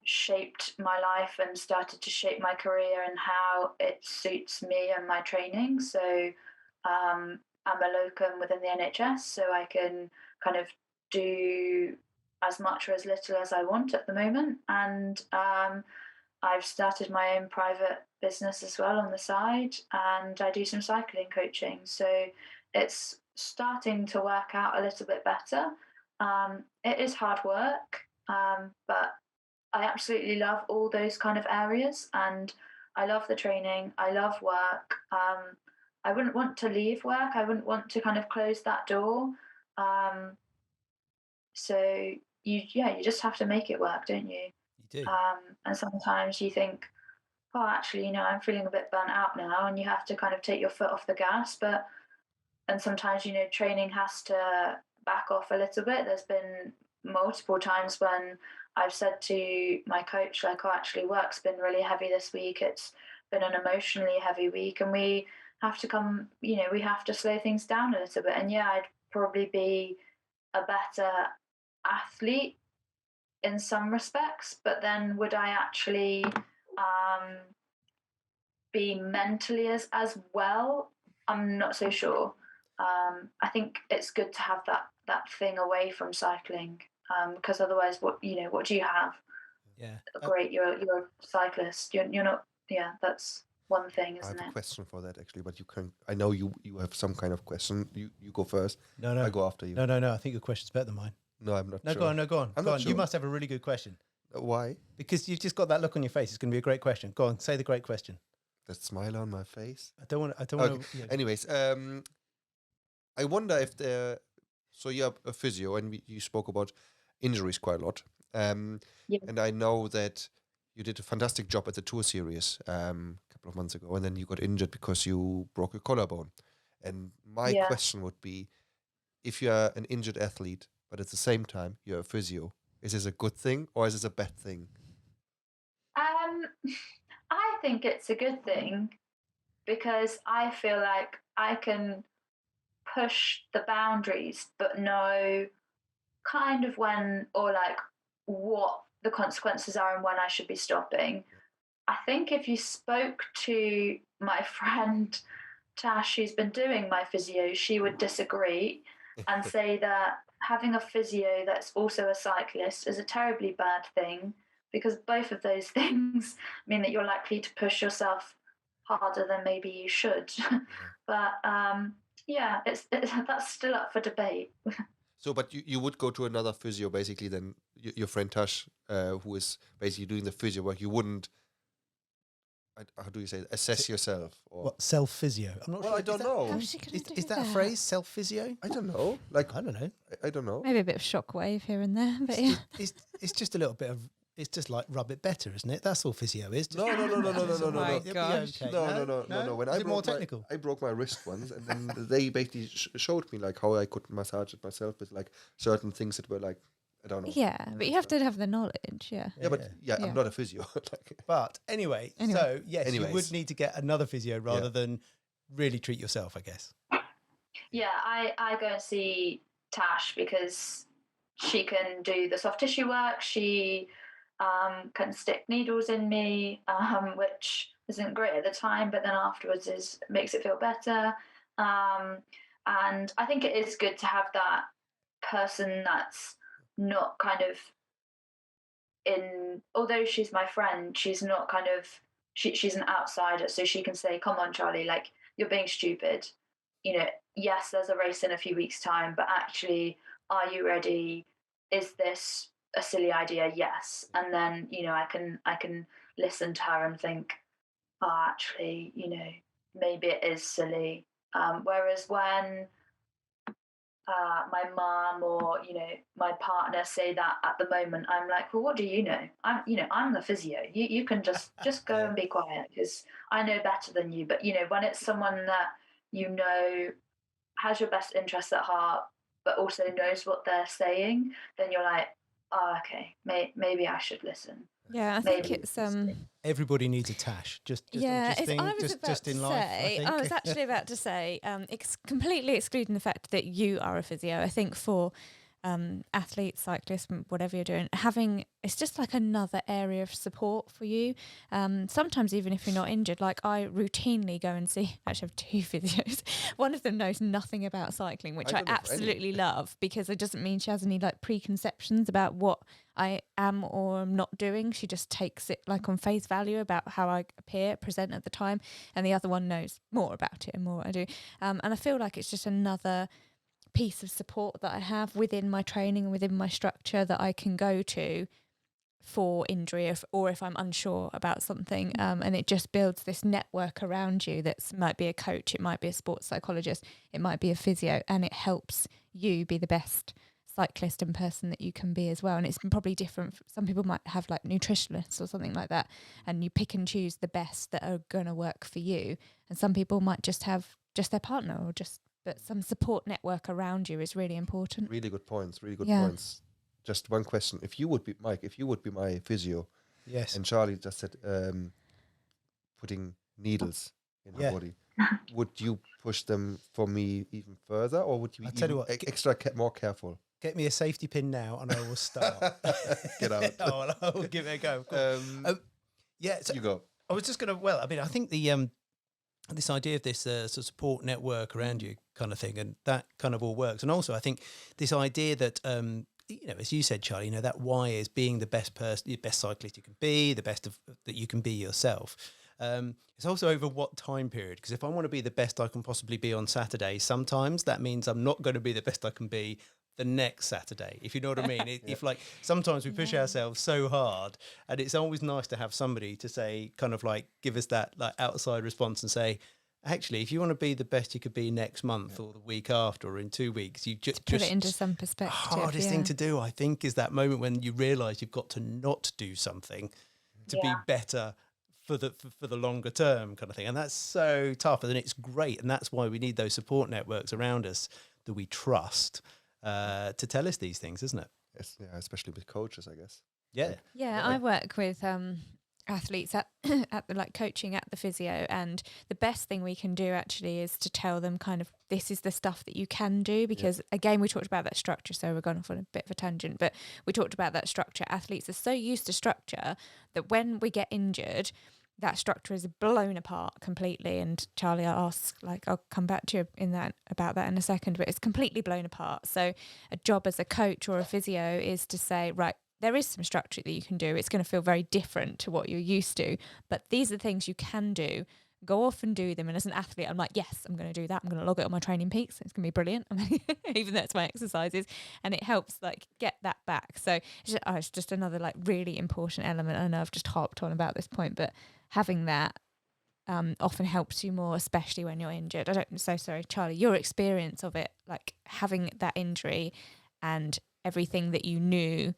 shaped my life and started to shape my career and how it suits me and my training. So I'm a locum within the NHS, so I can kind of do as much or as little as I want at the moment. And I've started my own private business as well on the side, and I do some cycling coaching. So it's starting to work out a little bit better. It is hard work, but I absolutely love all those kind of areas, and I love the training. I love work. I wouldn't want to leave work. I wouldn't want to kind of close that door. So you just have to make it work, don't you? You do. And sometimes you think, oh, actually, you know, I'm feeling a bit burnt out now, and you have to kind of take your foot off the gas. And sometimes, you know, training has to back off a little bit. There's been multiple times when I've said to my coach, like, oh, actually, work's been really heavy this week. It's been an emotionally heavy week, and we have to slow things down a little bit. And yeah, I'd probably be a better athlete in some respects, but then would I actually be mentally as well? I'm not so sure. I think it's good to have that thing away from cycling, because otherwise, what do you have? Yeah. Great, you're a cyclist. You're not. Yeah, that's one thing, I isn't have a it? question for that actually, but you can. I know you have some kind of question. You go first. No. I go after you. No. I think your question's better than mine. No, I'm not. No, sure. go on. I'm Go not on. sure. You must have a really good question Why? because you've just got that look on your face. It's going to be a great question. Go on, say the great question. That smile on my face. I don't want. Okay. Anyways, I wonder if so you're a physio, and you spoke about injuries quite a lot. Yeah. And I know that you did a fantastic job at the Tour Series a couple of months ago, and then you got injured because you broke your collarbone. And my Yeah. question would be, if you're an injured athlete, but at the same time you're a physio, is this a good thing or is this a bad thing? I think it's a good thing because I feel like I can push the boundaries, but know kind of when or like what the consequences are and when I should be stopping. I think if you spoke to my friend Tash, who's been doing my physio, she would disagree and say that having a physio that's also a cyclist is a terribly bad thing because both of those things mean that you're likely to push yourself harder than maybe you should. But yeah, it's that's still up for debate. So, but you would go to another physio basically than your friend Tash, who is basically doing the physio work. You wouldn't. how do you say it? Assess yourself? Or What, self-physio? I'm not well, sure. I don't know. How's she gonna do Is that a phrase, self-physio? I don't know. Like I don't know. I don't know. Maybe a bit of shockwave here and there, but yeah. It's just a little bit of, it's just like rub it better, isn't it? That's all physio is. Just No. My It'll be gosh. okay. No. When Is it more technical? I broke my wrist once, and then they basically showed me like how I could massage it myself with like certain things that were like, I don't know. Yeah, but you have to have the knowledge, yeah. Yeah, but Yeah. I'm not a physio. Like, But anyway, Anyway. so yes, you Anyways. would need to get another physio rather than really treat yourself, I guess. Yeah, I go and see Tash because she can do the soft tissue work. She can stick needles in me, which isn't great at the time, but then afterwards makes it feel better. And I think it is good to have that person that's not kind of although she's my friend, she's not kind of, she's an outsider, so she can say, come on, Charliiy, like, you're being stupid. Yes, there's a race in a few weeks' time, but actually, are you ready? Is this a silly idea? Yes. And then, I can listen to her and think, oh, actually, maybe it is silly. Whereas when my mum or my partner say that at the moment, I'm like, well, what do you know? I'm the physio. You can just go and be quiet because I know better than you. But when it's someone that has your best interests at heart, but also knows what they're saying, then you're like, oh, okay, maybe I should listen. Yeah, I think Maybe it's Everybody needs a Tash. Just yeah, just it's, think, I was about just to in life. say, I I was think. actually about to say, completely excluding the fact that you are a physio. I think for athletes, cyclists, whatever you're doing, it's just like another area of support for you. Sometimes even if you're not injured, like I routinely go and see, actually I have two physios. One of them knows nothing about cycling, which I don't know any. absolutely love because it doesn't mean she has any like preconceptions about what I am or am not doing. She just takes it like on face value about how I present at the time. And the other one knows more about it and more what I do. And I feel like it's just another piece of support that I have within my training and within my structure that I can go to for injury or if I'm unsure about something. And it just builds this network around you that might be a coach, it might be a sports psychologist, it might be a physio, and it helps you be the best cyclist and person that you can be as well. And it's probably different. Some people might have like nutritionists or something like that, and you pick and choose the best that are going to work for you. And some people might just have just their partner or but some support network around you is really important. really good points. Really good Yeah. points. Just one question: if you would be Mike, if you would be my physio, Yes. and Charliiy just said putting needles in her Yeah. body, would you push them for me even further, or would you I'll be tell you even what, extra more careful? Get me a safety pin now, and I will start. Get out. Oh, I will give it a go. Cool. Yeah. So You go. I was just going to. Well, I mean, I think the this idea of this sort of support network around you kind of thing, and that kind of all works. And also, I think this idea that as you said, Charliiy, that why is being the best person, the best cyclist you can be, the best that you can be yourself. It's also over what time period, because if I want to be the best I can possibly be on Saturday, sometimes that means I'm not going to be the best I can be the next Saturday, if you know what I mean. If like sometimes we push ourselves so hard, and it's always nice to have somebody to say, kind of like give us that like outside response and say, actually, if you want to be the best you could be next month or the week after or in 2 weeks, you just Put it into some perspective. hardest thing to do, I think, is that moment when you realise you've got to not do something to be better for the longer term kind of thing. And that's so tough, and it's great. And that's why we need those support networks around us that we trust to tell us these things, isn't it? Yes, yeah, especially with coaches, I guess. Yeah. Yeah, I work with athletes at the like coaching at the physio, and the best thing we can do actually is to tell them kind of this is the stuff that you can do, because again we talked about that structure, so we're going off on a bit of a tangent, but we talked about that structure. Athletes are so used to structure that when we get injured, that structure is blown apart completely. And Charliiy, I'll come back to you about that in a second, but it's completely blown apart. So a job as a coach or a physio is to say, right, there is some structure that you can do. It's going to feel very different to what you're used to, but these are the things you can do. Go off and do them. And as an athlete, I'm like, yes, I'm going to do that. I'm going to log it on my training peaks. It's going to be brilliant. Even though it's my exercises, and it helps like get that back. So it's just another like really important element. I know I've just harped on about this point, but having that often helps you more, especially when you're injured. Sorry, Charliiy, your experience of it, like having that injury and everything that you knew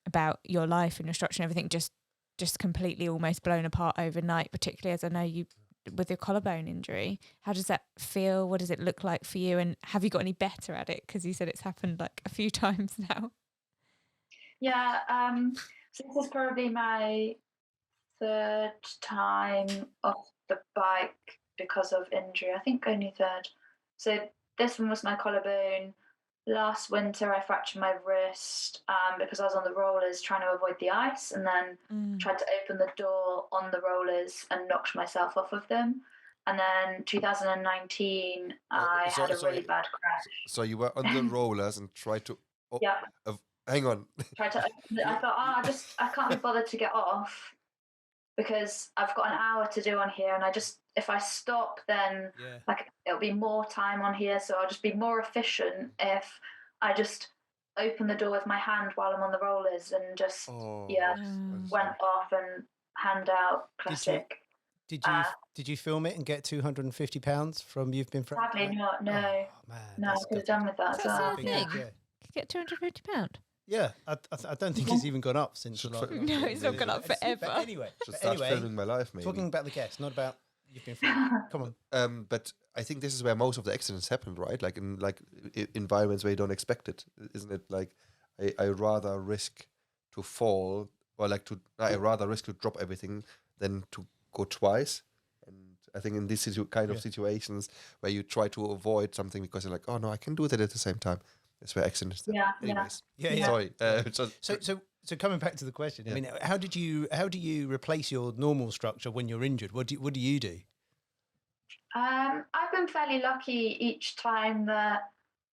about your life and your structure and everything just completely almost blown apart overnight, particularly as I know you with your collarbone injury. How does that feel? What does it look like for you? And have you got any better at it? Because you said it's happened like a few times now. Yeah, so this is probably my third time off the bike because of injury. I think only third. So this one was my collarbone. Last winter, I fractured my wrist because I was on the rollers trying to avoid the ice, and then tried to open the door on the rollers and knocked myself off of them. And then 2019, I had a really bad crash. So you were on the rollers and tried to. Yeah. Hang on. Tried to open it. I thought, I can't be bothered to get off because I've got an hour to do on here, and if I stop, then like it'll be more time on here, so I'll just be more efficient if I just open the door with my hand while I'm on the rollers and just went off and hand out. Classic. Did you film it and get £250 from You've Been Fractured? Sadly not. No. Oh, man, no, I could have done with that as well. You get £250. Yeah, I don't think it's even gone up since the last. No, it's not gone up forever. But anyway, should start filming my life, maybe. Talking about the guest, not about You've Been Fractured. Come on. But I think this is where most of the accidents happen, right? Like in environments where you don't expect it, isn't it? Like I rather risk to fall, or I rather risk to drop everything than to go twice. And I think in these kind of situations where you try to avoid something because you're like, oh no, I can do that at the same time. That's where accidents happen. Anyways. Yeah. Sorry. So coming back to the question, I mean, how do you replace your normal structure when you're injured? What do you do? I've been fairly lucky each time that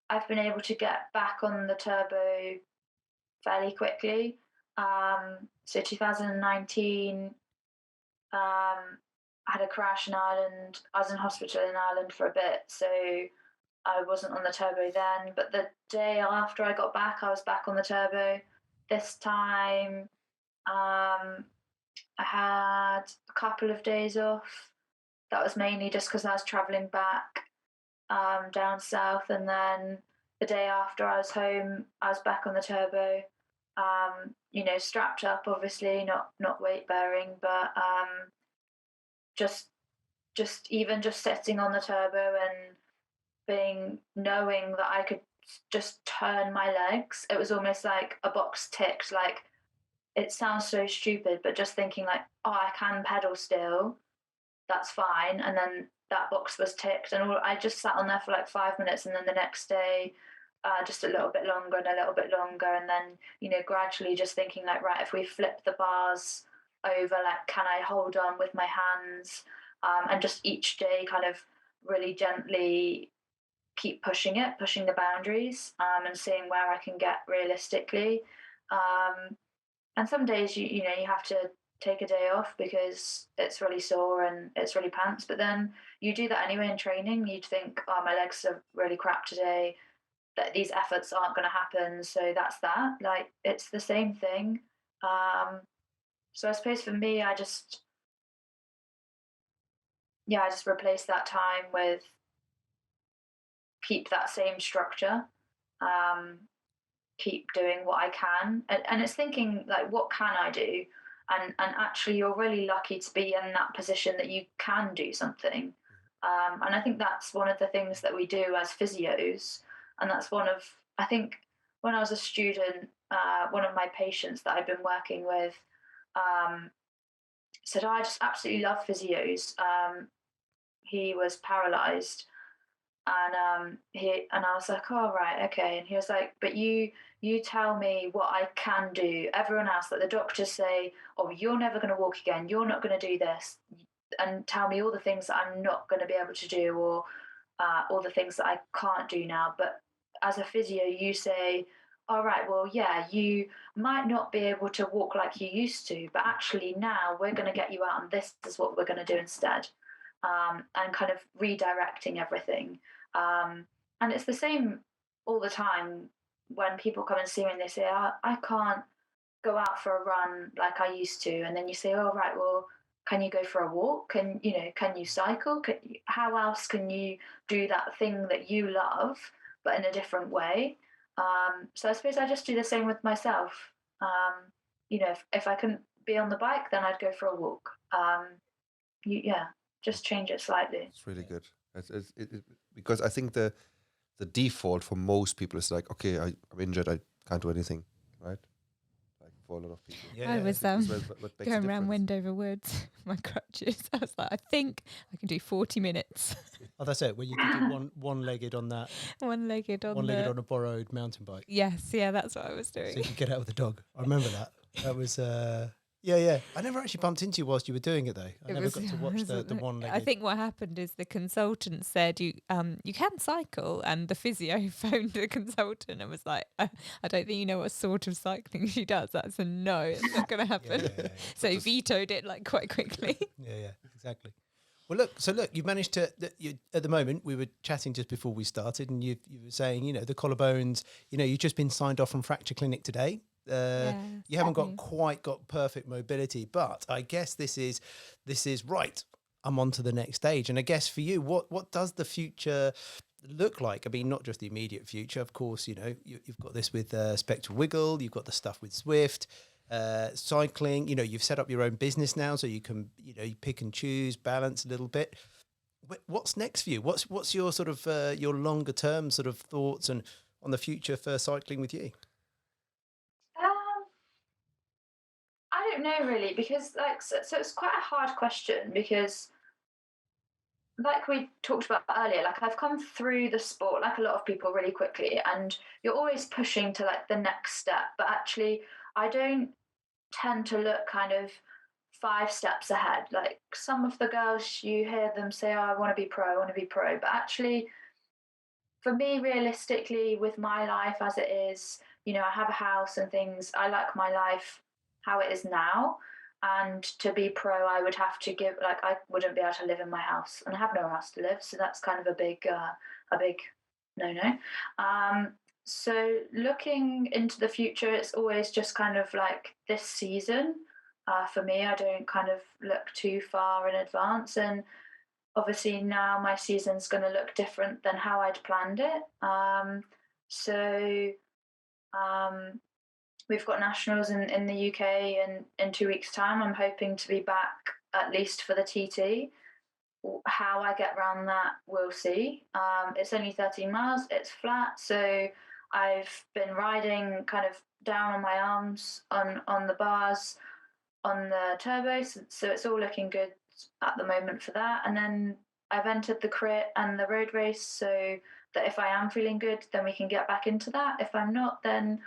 I've been able to get back on the turbo fairly quickly. So 2019, I had a crash in Ireland. I was in hospital in Ireland for a bit, so I wasn't on the turbo then. But the day after I got back, I was back on the turbo. This time, I had a couple of days off. That was mainly just because I was travelling back down south, and then the day after I was home, I was back on the turbo. Strapped up, obviously, not weight bearing, but just sitting on the turbo and knowing that I could just turn my legs. It was almost like a box ticked. Like, it sounds so stupid, but just thinking like, oh, I can pedal still. That's fine. And then that box was ticked, and I just sat on there for like 5 minutes, and then the next day, just a little bit longer and a little bit longer, and then gradually just thinking like, right, if we flip the bars over, like, can I hold on with my hands, and just each day kind of really gently keep pushing the boundaries, and seeing where I can get realistically. And some days you have to take a day off because it's really sore and it's really pants, but then you do that anyway in training. You'd think, oh, my legs are really crap today, that these efforts aren't going to happen, so that's that. Like, it's the same thing. So I suppose for me, I just replace that time with keep that same structure, keep doing what I can, and it's thinking like, what can I do? And actually, you're really lucky to be in that position that you can do something. And I think that's one of the things that we do as physios. And that's I think when I was a student, one of my patients that I'd been working with said, I just absolutely love physios. He was paralysed. And I was like, oh, right, okay. And he was like, but you tell me what I can do. Everyone else, that the doctors say, oh, you're never going to walk again, you're not going to do this, and tell me all the things that I'm not going to be able to do, or all the things that I can't do now. But as a physio, you say, all right, well, yeah, you might not be able to walk like you used to, but actually now we're going to get you out, and this is what we're going to do instead. And kind of redirecting everything. And it's the same all the time when people come and see me and they say, I can't go out for a run like I used to. And then you say, oh, right, well, can you go for a walk? Can you cycle? How else can you do that thing that you love, but in a different way? So I suppose I just do the same with myself. If I couldn't be on the bike, then I'd go for a walk. Just change it slightly. It's really good. Because I think the default for most people is like, okay, I'm injured, I can't do anything, right? Like for a lot of people. I was What makes the going around difference. Wendover Woods, my crutches. I was like, I think I can do 40 minutes. Oh, that's it. When you can do one-legged on that, One-legged on on a borrowed mountain bike. Yes, yeah, that's what I was So doing. you could get out with the dog. I remember that. That was yeah. I never actually bumped into you whilst you were doing it though. I never got to watch the one-legged. I think what happened is the consultant said you can cycle, and the physio phoned the consultant and was like, I don't think you know what sort of cycling she does. That's a no, it's not going to happen. Yeah. So he vetoed it like quite quickly. Yeah, exactly. Well, look, you managed to. At the moment, we were chatting just before we started, and you were saying, the collarbones. You've just been signed off from Fracture Clinic today. You haven't got perfect mobility, but I guess this is right. I'm on to the next stage, and I guess for you, what does the future look like? I mean, not just the immediate future, of course. You've got this with Spectra Wiggle. You've got the stuff with Zwift. Cycling, you've set up your own business now, so you can, you pick and choose, balance a little bit. What's next for you? What's your sort of your longer term sort of thoughts and on the future for cycling with you? I don't know really, because so it's quite a hard question, because like we talked about earlier, like I've come through the sport like a lot of people really quickly, and you're always pushing to like the next step, but actually I don't tend to look kind of 5 steps ahead. Like some of the girls, you hear them say, oh, I want to be pro, but actually for me, realistically, with my life as it is, I have a house and things, I like my life how it is now. And to be pro, I would have to I wouldn't be able to live in my house, and I have nowhere else to live, so that's kind of a big no. So looking into the future, it's always just kind of like this season. For me, I don't kind of look too far in advance, and obviously now my season's going to look different than how I'd planned it. We've got nationals in the UK in 2 weeks' time. I'm hoping to be back at least for the TT. How I get around that, we'll see. It's only 13 miles, it's flat, so I've been riding kind of down on my arms, on the bars, on the turbos, so it's all looking good at the moment for that. And then I've entered the crit and the road race, so that if I am feeling good, then we can get back into that. If I'm not, then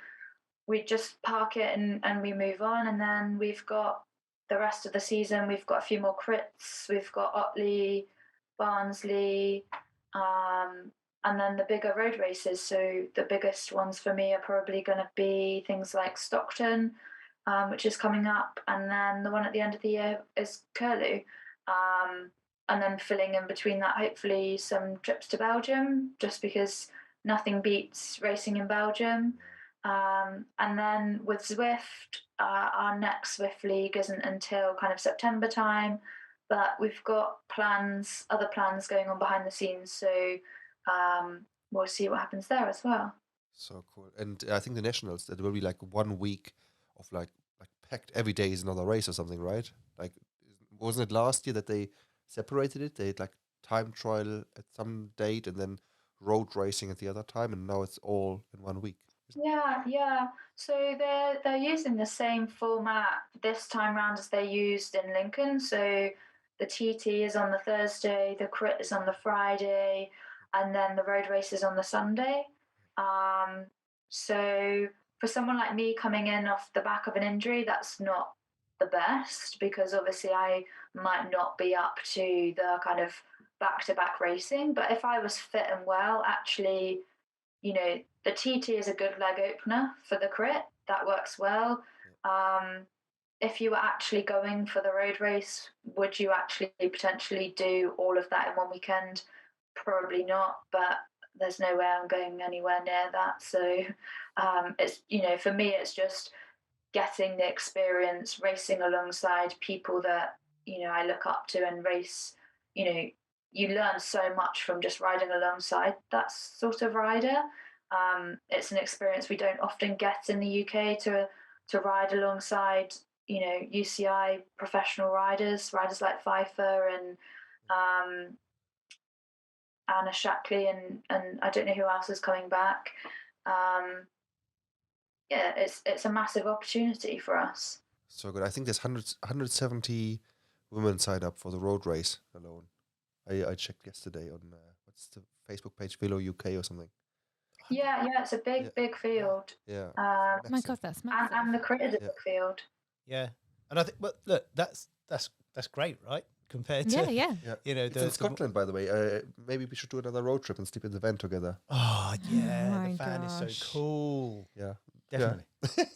we just park it and we move on. And then we've got the rest of the season. We've got a few more crits. We've got Otley, Barnsley, and then the bigger road races. So the biggest ones for me are probably going to be things like Stockton, which is coming up, and then the one at the end of the year is Curlew. And then filling in between that, hopefully some trips to Belgium, just because nothing beats racing in Belgium. And then with Zwift, our next Zwift league isn't until kind of September time, but we've got other plans going on behind the scenes. So we'll see what happens there as well. So cool. And I think the nationals, that will be like 1 week of like packed every day is another race or something, right? Like, wasn't it last year that they separated it? They had like time trial at some date and then road racing at the other time, and now it's all in 1 week. Yeah. So they're using the same format this time round as they used in Lincoln. So the TT is on the Thursday, the crit is on the Friday, and then the road race is on the Sunday. So for someone like me coming in off the back of an injury, that's not the best, because obviously I might not be up to the kind of back-to-back racing. But if I was fit and well, actually, the TT is a good leg opener for the crit. That works well. If you were actually going for the road race, would you actually potentially do all of that in one weekend? Probably not, but there's no way I'm going anywhere near that. So it's, for me, it's just getting the experience racing alongside people that I look up to and race. You learn so much from just riding alongside that sort of rider. It's an experience we don't often get in the UK to ride alongside, UCI professional riders like Pfeiffer and Anna Shackley and I don't know who else is coming back. It's a massive opportunity for us. So good. I think there's 170 women signed up for the road race alone. I checked yesterday on what's the Facebook page, Velo UK or something. Yeah, it's a big field. Yeah. My God, that's massive. And the crit is a big field. Yeah, and I think, but look, that's great, right? Compared to It's in Scotland, by the way. Maybe we should do another road trip and sleep in the van together. Oh yeah, my the van is so cool. Yeah,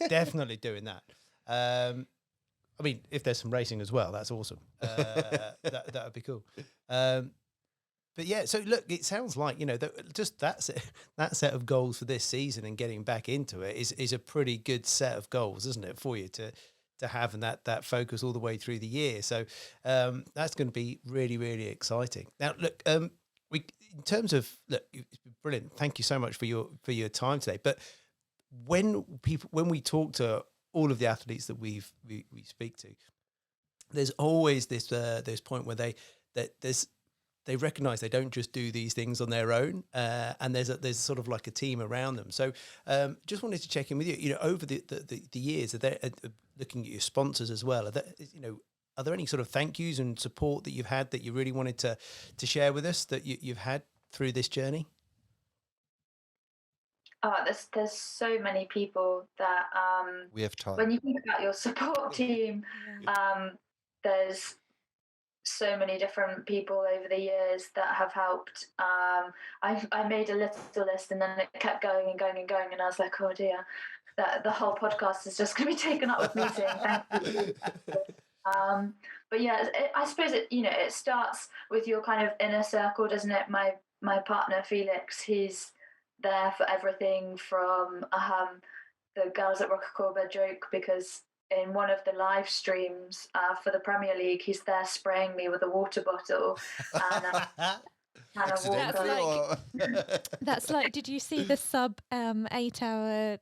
definitely doing that. I mean, if there's some racing as well, that's awesome. That would be cool. But yeah, so look, it sounds like that set of goals for this season and getting back into it is a pretty good set of goals, isn't it, for you to have and that focus all the way through the year. So that's going to be really, really exciting. Now, look, in terms of it's been brilliant. Thank you so much for your time today. But when we talk to all of the athletes that we speak to, there's always this point where they recognize they don't just do these things on their own, and there's sort of like a team around them. So just wanted to check in with you. Over the years, are there, looking at your sponsors as well, are there any sort of thank yous and support that you've had that you really wanted to share with us that you've had through this journey? There's so many people that we have time. When you think about your support team, there's so many different people over the years that have helped. I made a little list and then it kept going and going and going, and I was like, oh dear, that the whole podcast is just going to be taken up with me saying thank you. But yeah, I suppose it starts with your kind of inner circle, doesn't it? My partner Felix, he's there for everything from the girls at Rocacorba joke because in one of the live streams for the Premier League, he's there spraying me with a water bottle and a walker. That's like, did you see the sub 8 hour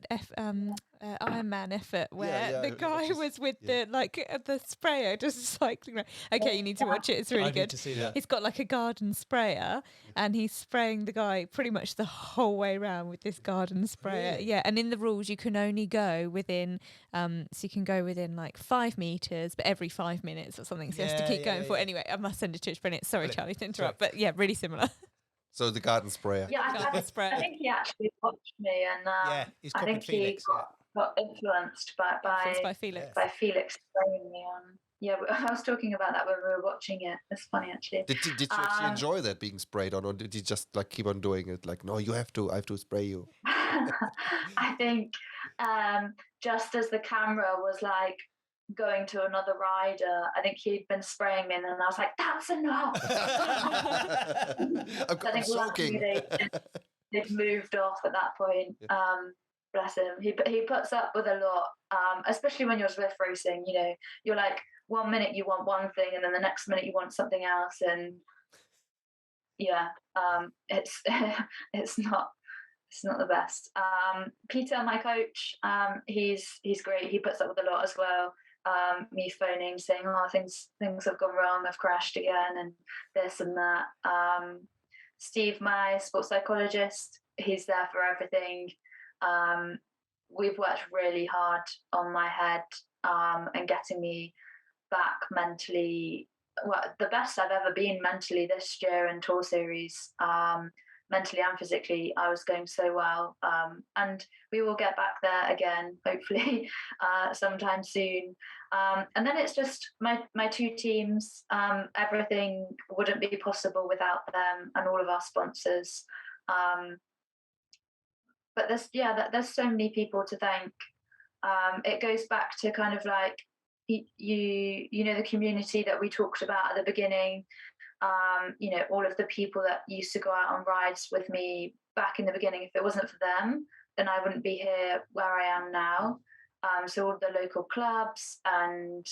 Ironman effort where the guy was with the sprayer just cycling around? Okay, you need to watch it. It's really good. Need to see that. He's got like a garden sprayer and he's spraying the guy pretty much the whole way around with this garden sprayer. Really? Yeah, and in the rules you can only go within so you can go within like 5 meters, but every 5 minutes or something. So he has to keep going for it. Anyway, I must send it to you. It's brilliant. Sorry, Charlie, to interrupt, but yeah, really similar. So the garden sprayer. Yeah, I think he actually watched me, and he's I think Felix, he got influenced by Felix. By Felix spraying me on. Yeah, I was talking about that when we were watching it. It's funny actually. Did you actually enjoy that being sprayed on, or did you just like keep on doing it? Like, no, I have to spray you. I think just as the camera was like going to another rider, I think he'd been spraying me, and then I was like, "That's enough." I'm soaking. They'd moved off at that point. Bless him. He puts up with a lot, especially when you're Zwift racing. You're like 1 minute you want one thing, and then the next minute you want something else, and it's not the best. Peter, my coach, he's great. He puts up with a lot as well. Me phoning saying, oh, things have gone wrong, I've crashed again, and this and that. Steve, my sports psychologist, he's there for everything. We've worked really hard on my head and getting me back mentally, the best I've ever been mentally this year in Tour Series. Mentally and physically, I was going so well. And we will get back there again, hopefully, sometime soon. And then it's just my two teams. Everything wouldn't be possible without them and all of our sponsors. But there's so many people to thank. It goes back to kind of like, the community that we talked about at the beginning. All of the people that used to go out on rides with me back in the beginning, if it wasn't for them, then I wouldn't be here where I am now. So all the local clubs and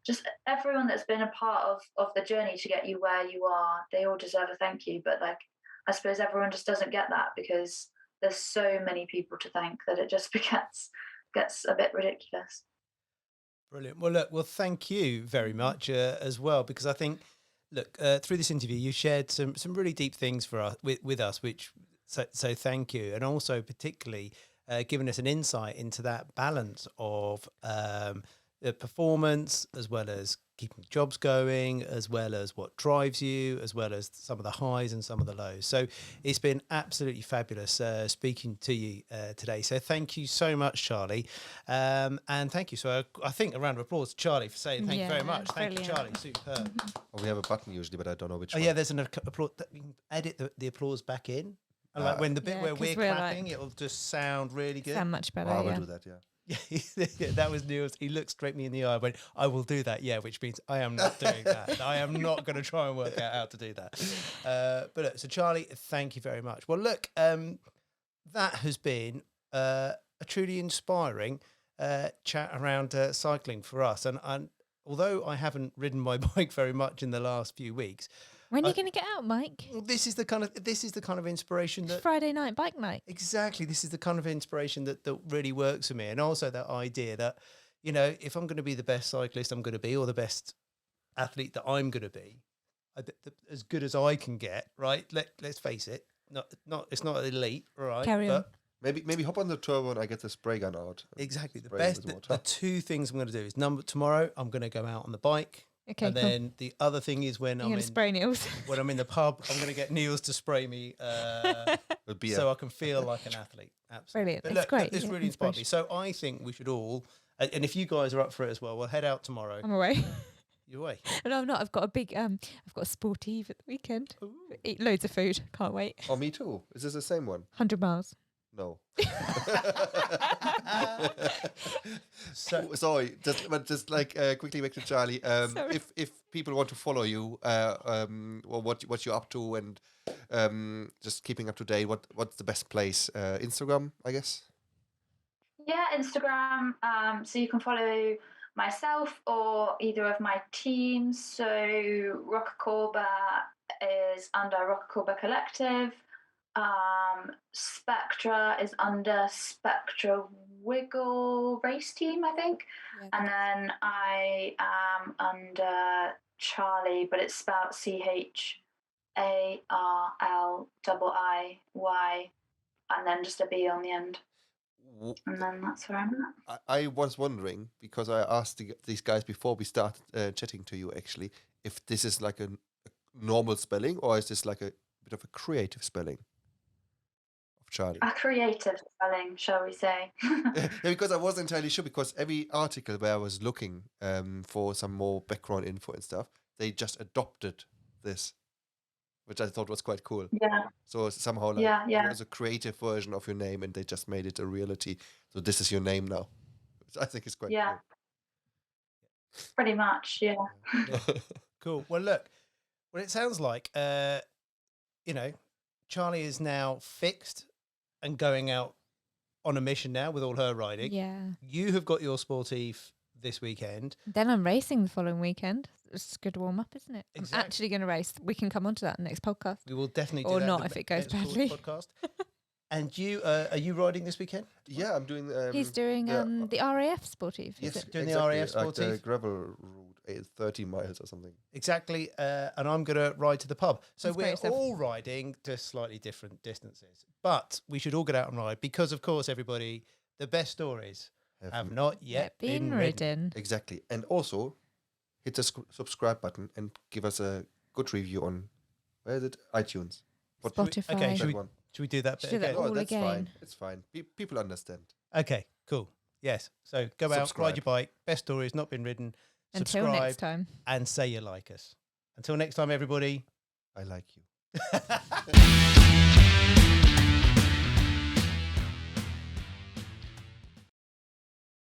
just everyone that's been a part of the journey to get you where you are, they all deserve a thank you. But like, I suppose everyone just doesn't get that because there's so many people to thank that it just gets a bit ridiculous. Brilliant. Well, look, thank you very much as well, because I think, look, through this interview, you shared some really deep things for us with us, which so thank you, and also particularly giving us an insight into that balance of the performance, as well as keeping jobs going, as well as what drives you, as well as some of the highs and some of the lows. So it's been absolutely fabulous speaking to you today. So thank you so much, Charliiy. And thank you. So I think a round of applause to Charliiy for saying thank you very much. Thank you, Charliiy. Superb. Oh, we have a button usually, but I don't know which Oh, one. yeah, there's an applause. You can edit the applause back in. And like when the bit where we're clapping, it'll just sound really good. Sound much better. I will do that, yeah. Yeah, that was Neil's. He looked straight me in the eye and went, I will do that, yeah, which means I am not doing that. I am not going to try and work out how to do that. But look, so Charliiy, thank you very much. Well, look, that has been a truly inspiring chat around cycling for us. And although I haven't ridden my bike very much in the last few weeks, when are you going to get out, Mike? well, this is the kind of inspiration that Friday night bike night. exactly. This is the kind of inspiration that really works for me, and also that idea that, you know, if I'm going to be the best cyclist I'm going to be, or the best athlete that I'm going to be, as good as I can get, right? Let's face it, it's not elite, right? Carry on. Maybe hop on the turbo and I get the spray gun out. Exactly. The Spray best. with The water. two things I'm going to do is tomorrow I'm going to go out on the bike. Okay, And cool. then the other thing is when You're going to spray Niels. when I'm in the pub, I'm going to get Niels to spray me With beer. so I can feel like an athlete. Absolutely. Brilliant. But It's look, great. It's Yeah, really inspired me. So I think we should all, and if you guys are up for it as well, we'll head out tomorrow. I'm away. You're away. No, I'm not. I've got a big, I've got a sportive at the weekend. Eat loads of food. Can't wait. Oh, me too. Is this the same one? 100 miles. No. So Sorry, just like quickly back to Charliiy. Sorry. If people want to follow you, or what you're up to, and just keeping up to date, what's the best place? Instagram, I guess. Yeah, Instagram. So you can follow myself or either of my teams. So Rocacorba is under Rocacorba Collective. Spectra is under Spectra Wiggle race team, I think. Yeah, And then I am under Charliiy, but it's spelled CharLiiy, and then just a B on the end. And then that's where I'm at. I was wondering, because I asked these guys before we started chatting to you, actually, if this is like a normal spelling, or is this like a bit of a creative spelling of Charliiy? A creative spelling, shall we say. Yeah, because I wasn't entirely sure, because every article where I was looking for some more background info and stuff, they just adopted this, which I thought was quite cool. Yeah. So somehow, like, Yeah, yeah. there was a creative version of your name, and they just made it a reality. So this is your name now. Which I think it's quite Yeah. Pretty much, yeah. cool. cool. Well, look, it sounds like, you know, Charliiy is now fixed and going out on a mission now with all her riding. Yeah. You have got your sportive this weekend. Then I'm racing the following weekend. It's a good warm up, isn't it? Exactly. I'm actually going to race. We can come on to that next podcast. We will definitely do Or that not in the if it goes next quarter badly. podcast. And you, are you riding this weekend? Yeah, I'm doing. He's doing the RAF sportive. Yes, Is it? Doing the exactly, RAF like the sportive? gravel route, 30 miles or something. Exactly. And I'm going to ride to the pub. So Inspire we're yourself. all riding to slightly different distances. But we should all get out and ride because, of course, everybody, the best stories have not yet been ridden. Exactly, and also hit the subscribe button and give us a good review on, where is it? iTunes. Spotify. Okay, That should we, one. should we do that bit Should do that again? all that's again. fine. It's fine. People understand. Okay, cool. Yes. So go out, Subscribe. ride your bike. Best stories not been ridden. Until Subscribe next time. and say you like us. Until next time, everybody. I like you.